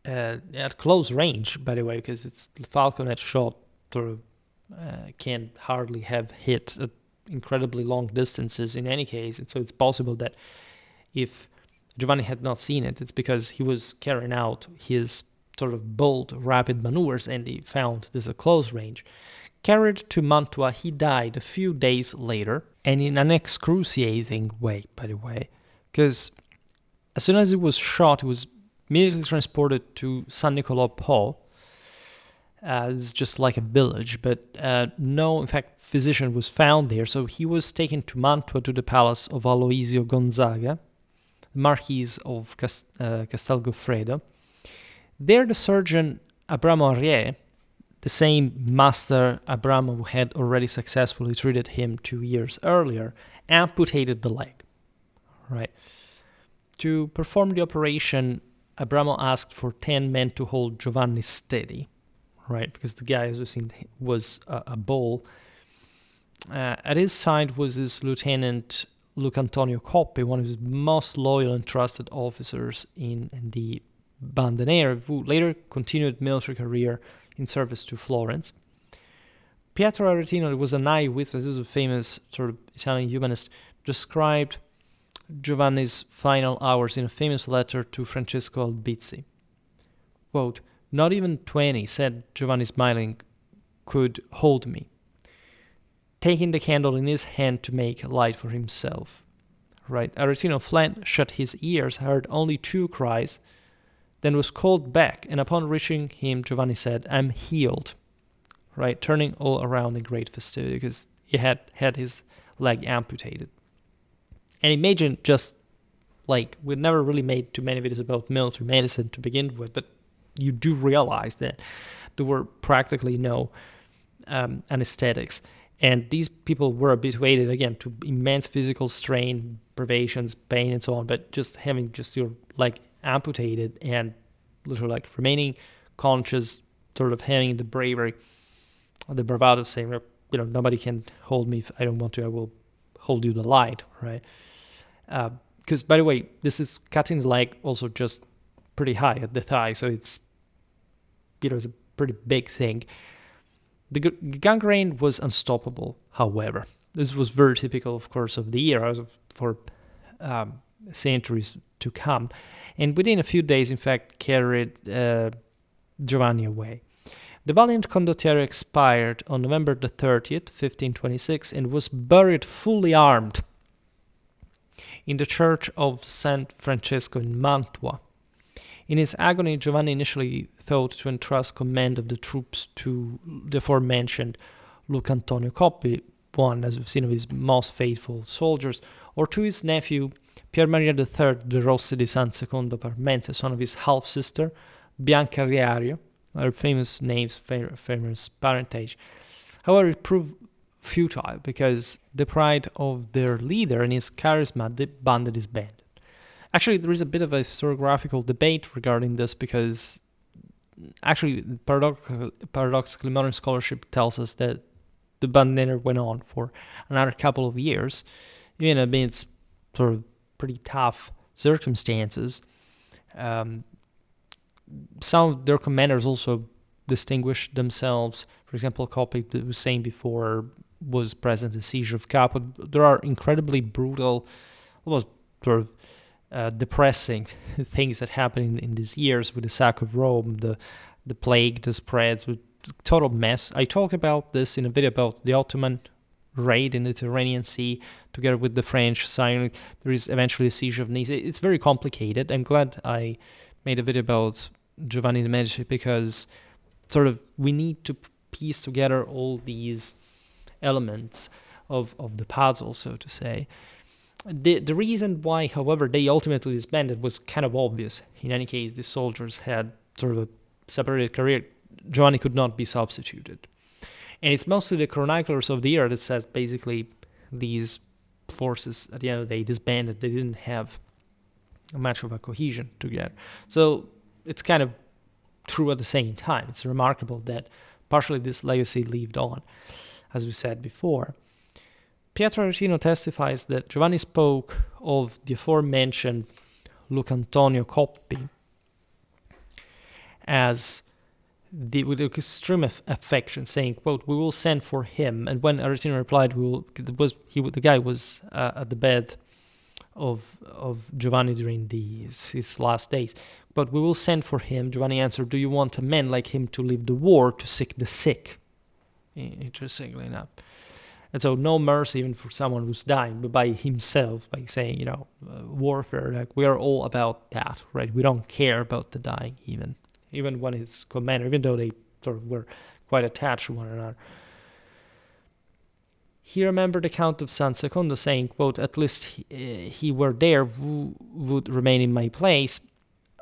at close range, by the way, because it's the falconet shot sort of can hardly have hit at incredibly long distances in any case, and so it's possible that if Giovanni had not seen it, it's because he was carrying out his sort of bold, rapid maneuvers, and he found this at close range. Carried to Mantua, he died a few days later, and in an excruciating way, by the way, because as soon as he was shot, he was immediately transported to San Nicolò Po. It's just like a village, but no, in fact, physician was found there, so he was taken to Mantua to the palace of Aloisio Gonzaga, Marquis of Castel Goffredo. There, the surgeon Abramo Arrier, the same master Abramo who had already successfully treated him 2 years earlier, amputated the leg. Right. To perform the operation, Abramo asked for 10 men to hold Giovanni steady, right? Because the guy, as we've seen, was a bull. At his side was his lieutenant Luca Antonio Coppi, one of his most loyal and trusted officers in the Bande Nere, who later continued military career in service to Florence. Pietro Aretino was an eyewitness. This is a famous sort of Italian humanist, described Giovanni's final hours in a famous letter to Francesco Albizzi. Quote, "Not even 20, said Giovanni smiling, could hold me, taking the candle in his hand to make light for himself." Right? Aretino fled, shut his ears, heard only 2 cries, then was called back, and upon reaching him, Giovanni said, "I'm healed." Right? Turning all around in great festivity, because he had his leg amputated. And imagine just, like, we never really made too many videos about military medicine to begin with, but you do realize that there were practically no anesthetics. And these people were habituated, again, to immense physical strain, privations, pain, and so on, but just having just your leg amputated and literally like remaining conscious, sort of having the bravery, the bravado of saying, nobody can hold me if I don't want to, I will hold you the light, right? Because, by the way, this is cutting the leg also just pretty high at the thigh, so it's, it's a pretty big thing. The gangrene was unstoppable, however. This was very typical, of course, of the era for centuries to come. And within a few days, in fact, carried Giovanni away. The valiant condottiero expired on November the 30th, 1526, and was buried fully armed in the church of San Francesco in Mantua. In his agony, Giovanni initially thought to entrust command of the troops to the aforementioned Luca Antonio Coppi, one, as we've seen, of his most faithful soldiers, or to his nephew Pier Maria III de Rossi di San Secondo Parmense, son of his half-sister Bianca Riario, their famous names, famous parentage. However, it proved futile because deprived of their leader and his charisma, the band disbanded. Actually, there is a bit of a historiographical debate regarding this because actually, paradoxically, modern scholarship tells us that the Bande Nere went on for another couple of years, even amidst sort of pretty tough circumstances. Some of their commanders also distinguished themselves. For example, Coppi, that was saying before, was present at the siege of Capo. There are incredibly brutal, almost sort of depressing things that happened in these years with the sack of Rome, the plague, the spreads, with total mess. I talked about this in a video about the Ottoman raid in the Mediterranean Sea, together with the French signing. There is eventually a siege of Nice. It's very complicated. I'm glad I made a video about Giovanni de' Medici because sort of we need to piece together all these elements of the puzzle, so to say. The reason why, however, they ultimately disbanded was kind of obvious. In any case, the soldiers had sort of a separated career. Giovanni could not be substituted. And it's mostly the chroniclers of the year that says basically these forces at the end of the day disbanded. They didn't have much of a cohesion together. So it's kind of true at the same time. It's remarkable that partially this legacy lived on, as we said before. Pietro Aretino testifies that Giovanni spoke of the aforementioned Luca Antonio Coppi as with extreme affection, saying, quote, "We will send for him." And when Aretino replied, the guy was at the bed of Giovanni during his last days. "But we will send for him." Giovanni answered, "Do you want a man like him to leave the war to seek the sick?" Interestingly enough. And so no mercy even for someone who's dying, but by himself, by saying, warfare, like we are all about that, right? We don't care about the dying even when his commander, even though they sort of were quite attached to one another. He remembered the Count of San Secondo saying, quote, "At least he were there who would remain in my place."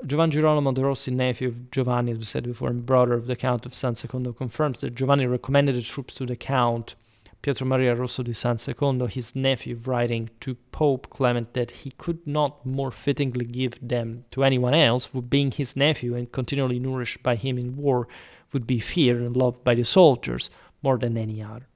Giovanni Girolamo de' Rossi, nephew of Giovanni, as we said before, and brother of the Count of San Secondo, confirms that Giovanni recommended the troops to the Count Pietro Maria Rosso di San Secondo, his nephew, writing to Pope Clement that he could not more fittingly give them to anyone else, who, being his nephew and continually nourished by him in war, would be feared and loved by the soldiers more than any other.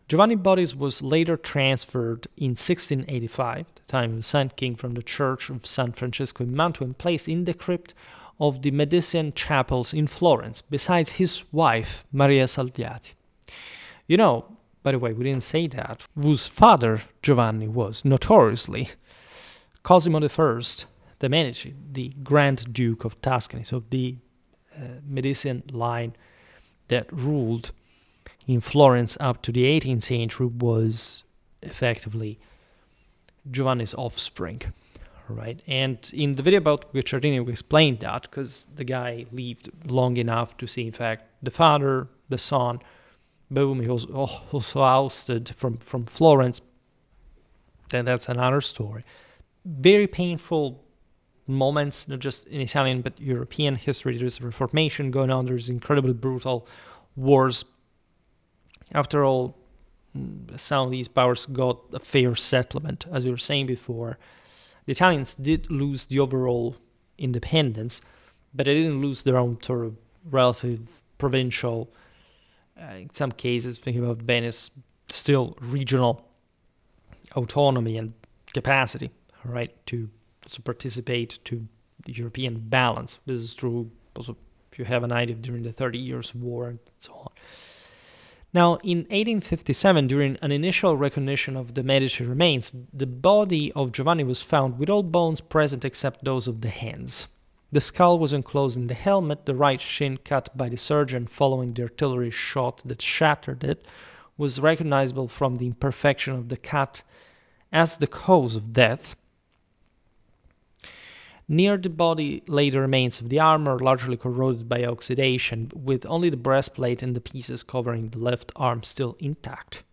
Giovanni's body was later transferred in 1685, the time of the Sun King, from the church of San Francesco in Mantua and placed in the crypt of the Medicean chapels in Florence, besides his wife, Maria Salviati. By the way, we didn't say that, whose father Giovanni was, notoriously, Cosimo I de' Medici, the Grand Duke of Tuscany, so the Medicean line that ruled in Florence up to the 18th century was effectively Giovanni's offspring, right? And in the video about Guicciardini, we explained that because the guy lived long enough to see, in fact, the father, the son. Boom, he was also ousted from Florence. Then that's another story. Very painful moments, not just in Italian but European history. There's a Reformation going on. There's incredibly brutal wars. After all, some of these powers got a fair settlement. As we were saying before, the Italians did lose the overall independence, but they didn't lose their own sort of relative provincial, in some cases, thinking about Venice, still regional autonomy and capacity, right, to participate to the European balance. This is true also if you have an idea during the 30 Years' War and so on. Now, in 1857, during an initial recognition of the Medici remains, the body of Giovanni was found with all bones present except those of the hands. The skull was enclosed in the helmet, the right shin cut by the surgeon following the artillery shot that shattered it was recognizable from the imperfection of the cut as the cause of death. Near the body lay the remains of the armor, largely corroded by oxidation, with only the breastplate and the pieces covering the left arm still intact.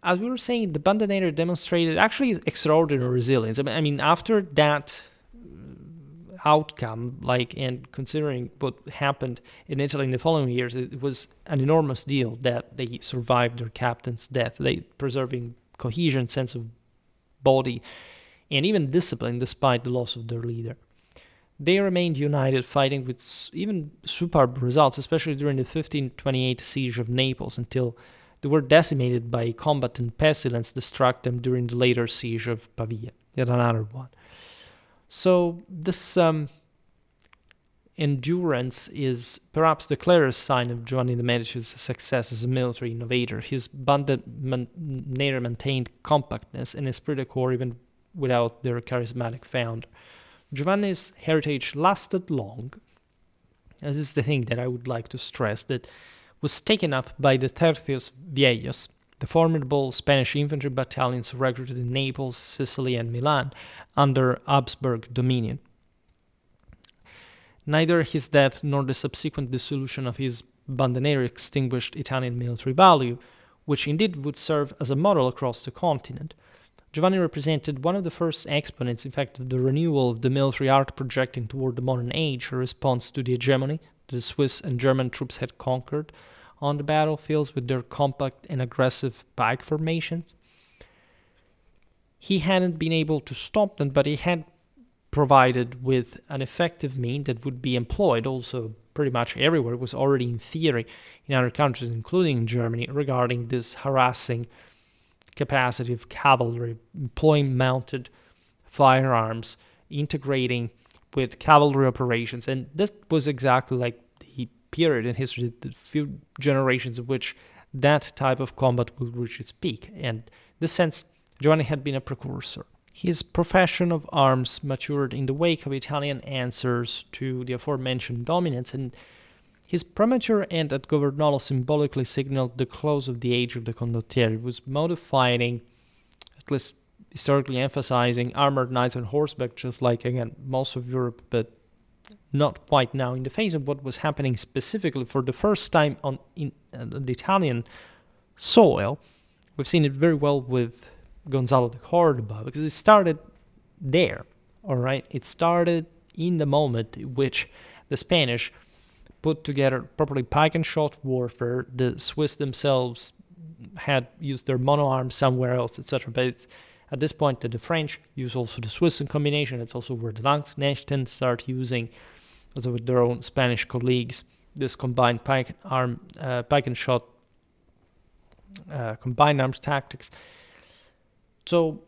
As we were saying, the Bande Nere demonstrated actually extraordinary resilience. I mean, after that outcome, and considering what happened in Italy in the following years, it was an enormous deal that they survived their captain's death, they preserving cohesion, sense of body, and even discipline despite the loss of their leader. They remained united, fighting with even superb results, especially during the 1528 siege of Naples, until they were decimated by combat and pestilence that struck them during the later siege of Pavia, yet another one. So this endurance is perhaps the clearest sign of Giovanni de' Medici's success as a military innovator. His Bande Nere maintained compactness and esprit de corps even without their charismatic founder. Giovanni's heritage lasted long. This is the thing that I would like to stress, that was taken up by the Tercios Viejos, the formidable Spanish infantry battalions recruited in Naples, Sicily, and Milan under Habsburg dominion. Neither his death nor the subsequent dissolution of his Bande Nere extinguished Italian military value, which indeed would serve as a model across the continent. Giovanni represented one of the first exponents, in fact, of the renewal of the military art projecting toward the modern age, a response to the hegemony that the Swiss and German troops had conquered on the battlefields with their compact and aggressive pike formations. He hadn't been able to stop them, but he had provided with an effective means that would be employed also pretty much everywhere. It was already in theory in other countries, including in Germany, regarding this harassing capacity of cavalry, employing mounted firearms, integrating with cavalry operations. And this was exactly like the period in history, the few generations of which that type of combat will reach its peak. And in this sense, Giovanni had been a precursor. His profession of arms matured in the wake of Italian answers to the aforementioned dominance, and his premature end at Governolo symbolically signaled the close of the age of the condottiero. It was modifying, at least historically emphasizing, armored knights on horseback, just like, again, most of Europe, but not quite now. In the face of what was happening specifically for the first time in the Italian soil, we've seen it very well with Gonzalo de Cordoba, because it started there, all right? It started in the moment in which the Spanish put together properly pike and shot warfare. The Swiss themselves had used their mono arms somewhere else, etc. But it's at this point that the French use also the Swiss in combination. It's also where the Landsknechten start using, also with their own Spanish colleagues, this combined pike and shot, combined arms tactics. So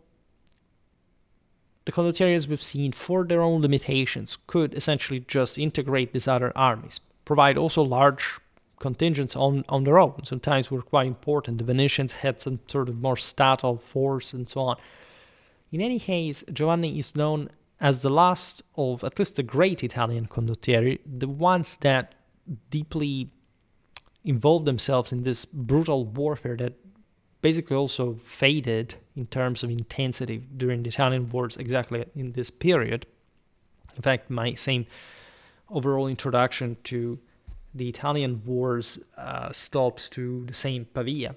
the condottieri, we've seen, for their own limitations, could essentially just integrate these other armies, provide also large contingents on their own. Sometimes were quite important. The Venetians had some sort of more statal force and so on. In any case, Giovanni is known as the last of at least the great Italian condottieri, the ones that deeply involved themselves in this brutal warfare that basically also faded in terms of intensity during the Italian wars exactly in this period. In fact, my same overall introduction to the Italian wars stops to the same Pavia,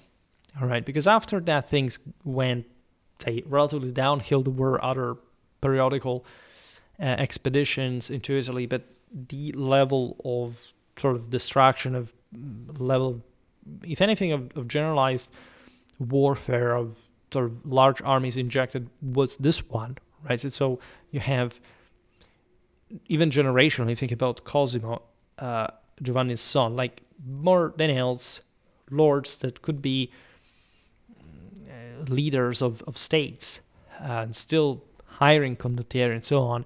all right? Because after that, things went, say, relatively downhill. There were other periodical expeditions into Italy, but the level of sort of destruction of level, if anything, of generalized warfare of sort of large armies injected was this one, right? So you have, even generationally, think about Cosimo, Giovanni's son, like more than else, lords that could be leaders of states and still hiring condottieri and so on,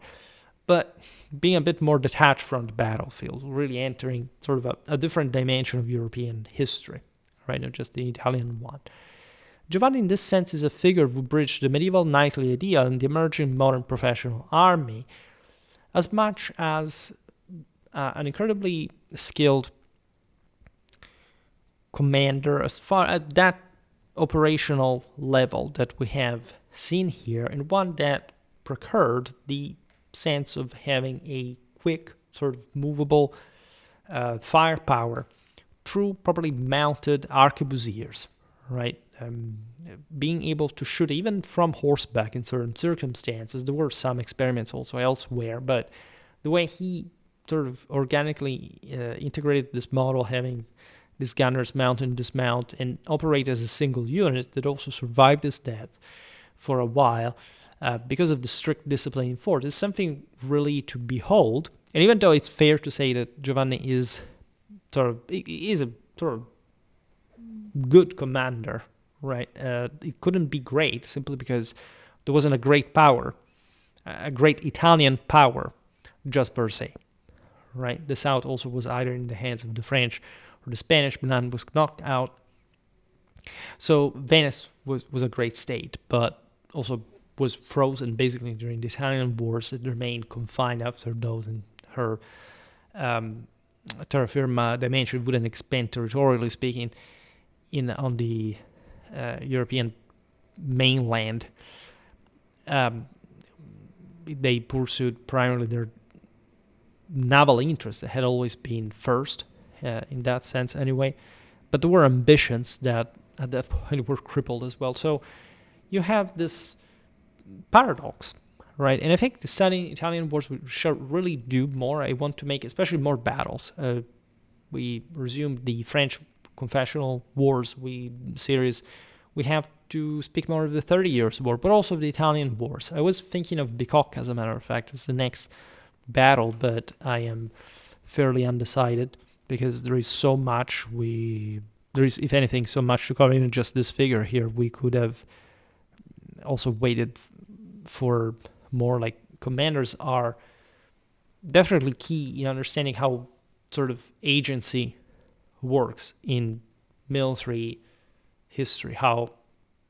but being a bit more detached from the battlefield, really entering sort of a different dimension of European history, right? Not just the Italian one. Giovanni, in this sense, is a figure who bridged the medieval knightly ideal and the emerging modern professional army, as much as an incredibly skilled commander as far at that operational level that we have seen here, and one that procured the sense of having a quick, sort of movable firepower through properly mounted arquebusiers, right? Being able to shoot even from horseback in certain circumstances. There were some experiments also elsewhere, but the way he sort of organically integrated this model, having these gunners mount and dismount and operate as a single unit that also survived his death for a while because of the strict discipline enforced, is something really to behold. And even though it's fair to say that Giovanni is a sort of good commander, right? It couldn't be great simply because there wasn't a great power, a great Italian power, just per se, right? The South also was either in the hands of the French or the Spanish, but none was knocked out. So Venice was a great state, but also was frozen basically during the Italian wars. It remained confined after those, and her terra firma dimension wouldn't expand territorially speaking on the European mainland. They pursued primarily their naval interests. That had always been first in that sense anyway, but there were ambitions that at that point were crippled as well. So you have this paradox, right? And I think the studying Italian wars should really do more. I want to make especially more battles. We resumed the French confessional wars series. We have to speak more of the 30 Years' War, but also of the Italian wars. I was thinking of Bicocca, as a matter of fact, as the next battle, but I am fairly undecided because there is so much there is, if anything, so much to cover. Even just this figure here, we could have also waited for more. Like, commanders are definitely key in understanding how sort of agency works in military history, how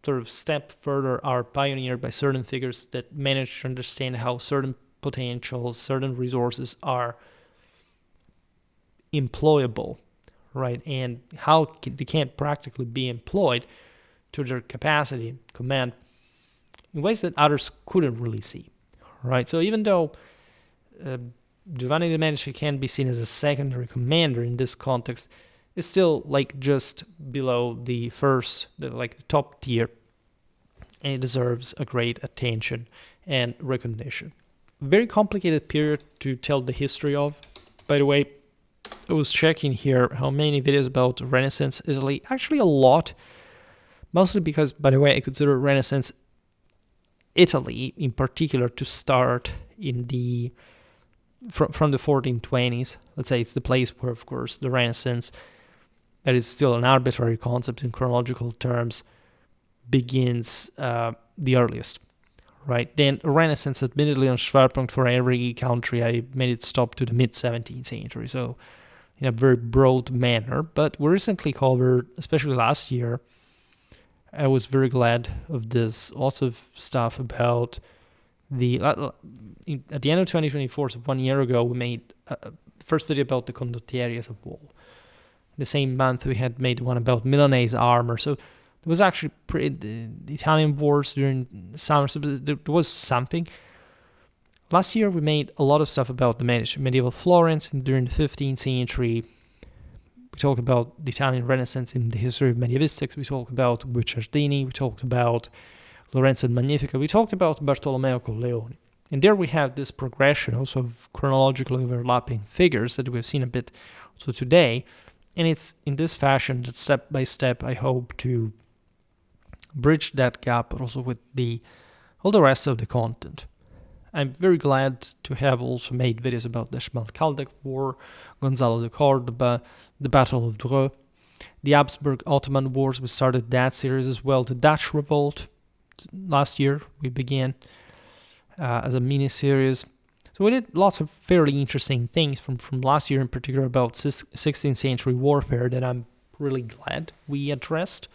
sort of step further are pioneered by certain figures that manage to understand how certain potentials, certain resources are employable, right? And how they can practically be employed to their capacity, command, in ways that others couldn't really see, right? So even though Giovanni de' Medici can be seen as a secondary commander in this context, it's still like just below the top tier, and it deserves a great attention and recognition. Very complicated period to tell the history of. By the way, I was checking here how many videos about Renaissance Italy. Actually a lot, mostly because, by the way, I consider Renaissance Italy in particular to start in from the 1420s. Let's say it's the place where, of course, the Renaissance, that is still an arbitrary concept in chronological terms, begins the earliest, right? Then Renaissance, admittedly on Schwerpunkt for every country, I made it stop to the mid-17th century, so in a very broad manner. But we recently covered, especially last year, I was very glad of this, lots of stuff about at the end of 2024, so 1 year ago, we made the first video about the condottieri as a wall. The same month, we had made one about Milanese armor. So there was actually the Italian wars during the summer. So there was something. Last year, we made a lot of stuff about the medieval Florence during the 15th century. We talked about the Italian Renaissance in the history of mediavistics. We talked about Guicciardini. We talked about Lorenzo il Magnifico. We talked about Bartolomeo Colleoni. And there we have this progression also of chronologically overlapping figures that we've seen a bit also today. And it's in this fashion that step by step I hope to bridge that gap, but also with all the rest of the content. I'm very glad to have also made videos about the Schmalkaldic War, Gonzalo de Cordoba, the Battle of Dreux, the Habsburg-Ottoman Wars. We started that series as well. The Dutch Revolt, last year we began as a mini-series. So we did lots of fairly interesting things from last year in particular about 16th century warfare that I'm really glad we addressed.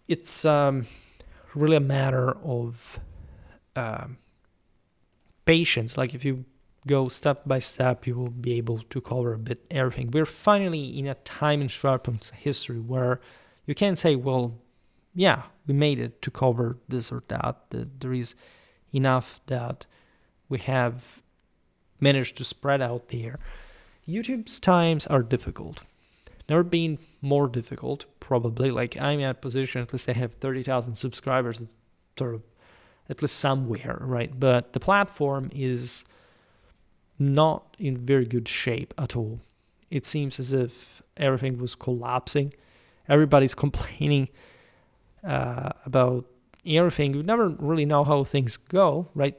It's really a matter of patience. Like if you go step by step, you will be able to cover a bit everything. We're finally in a time in Schwerpunkt's history where you can't say, well, yeah, we made it to cover this or that. There is enough that we have managed to spread out there. YouTube's times are difficult. Never been more difficult, probably. Like I'm in a position, at least I have 30,000 subscribers. It's sort of at least somewhere, right? But the platform is not in very good shape at all. It seems as if everything was collapsing. Everybody's complaining about everything. We never really know how things go, right?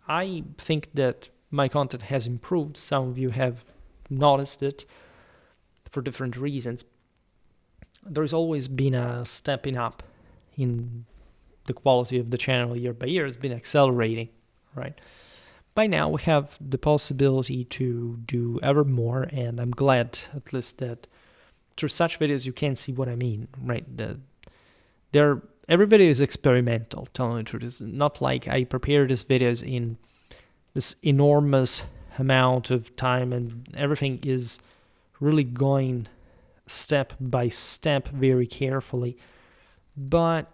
I think that my content has improved. Some of you have noticed it for different reasons. There's always been a stepping up in the quality of the channel year by year. It's been accelerating, right? By now we have the possibility to do ever more, and I'm glad at least that through such videos you can see what I mean, right? Every video is experimental, telling the truth. It's not like I prepare these videos in this enormous amount of time and everything is really going step by step very carefully. But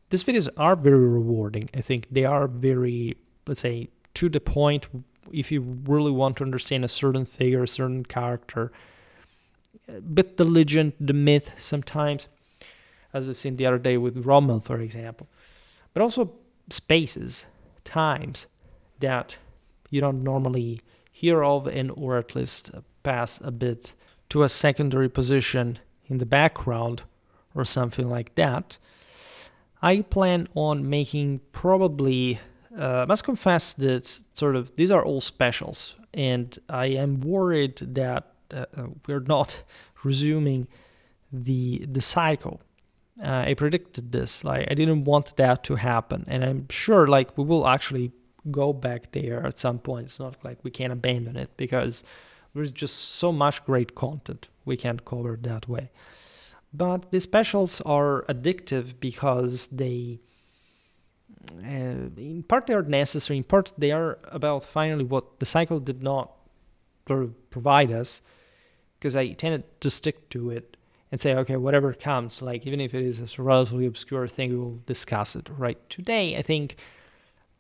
these videos are very rewarding. I think they are very, let's say, to the point. If you really want to understand a certain figure, a certain character, a bit the legend, the myth sometimes, as we've seen the other day with Rommel, for example, but also spaces, times that you don't normally hear of, and or at least pass a bit to a secondary position in the background or something like that. I plan on making probably, must confess that sort of these are all specials, and I am worried that we're not resuming the cycle. I predicted this. Like I didn't want that to happen, and I'm sure like we will actually go back there at some point. It's not like we can abandon it because there's just so much great content we can't cover that way. But the specials are addictive because they, in part, they are necessary. In part, they are about finally what the cycle did not provide us, because I tended to stick to it and say, okay, whatever comes, like even if it is a relatively obscure thing, we will discuss it, right? Today, I think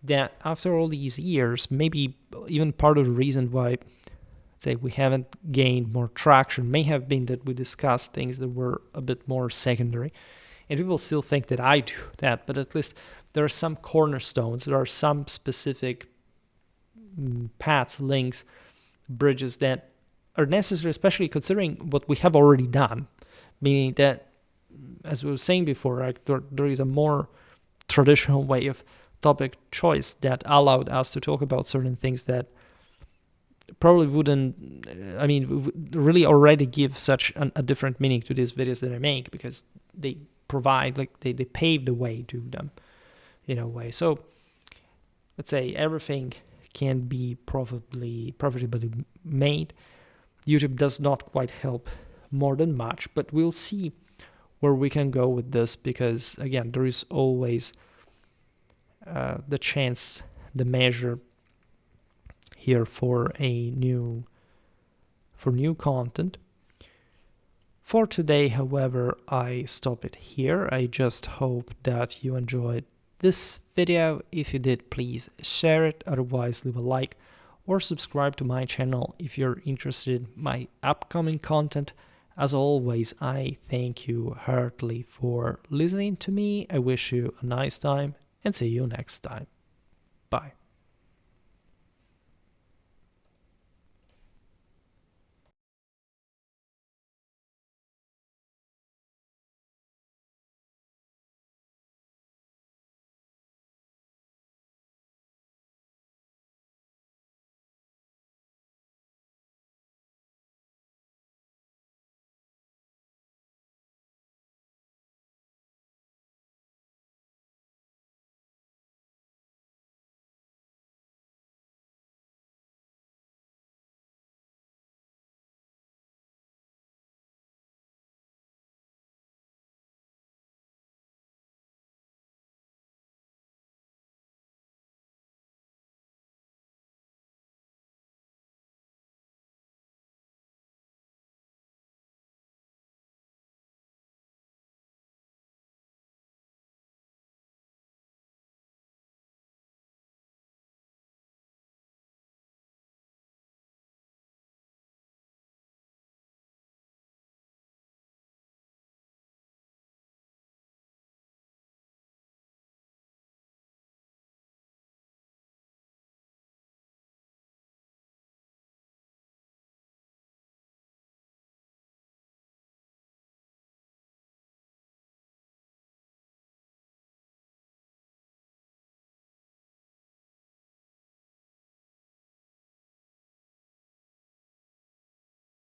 that after all these years, maybe even part of the reason why, say, we haven't gained more traction may have been that we discussed things that were a bit more secondary. And people still think that I do that, but at least there are some cornerstones, there are some specific paths, links, bridges that are necessary, especially considering what we have already done. Meaning that, as we were saying before, like there is a more traditional way of topic choice that allowed us to talk about certain things that probably wouldn't, I mean, really already give such a different meaning to these videos that I make, because they provide, like, they pave the way to them in a way. So let's say everything can be profitably made. YouTube does not quite help more than much, but we'll see where we can go with this, because again, there is always the chance, the measure here for new content. For today, however, I stop it here. I just hope that you enjoyed this video. If you did, please share it. Otherwise, leave a like or subscribe to my channel if you're interested in my upcoming content. As always, I thank you heartily for listening to me. I wish you a nice time and see you next time. Bye.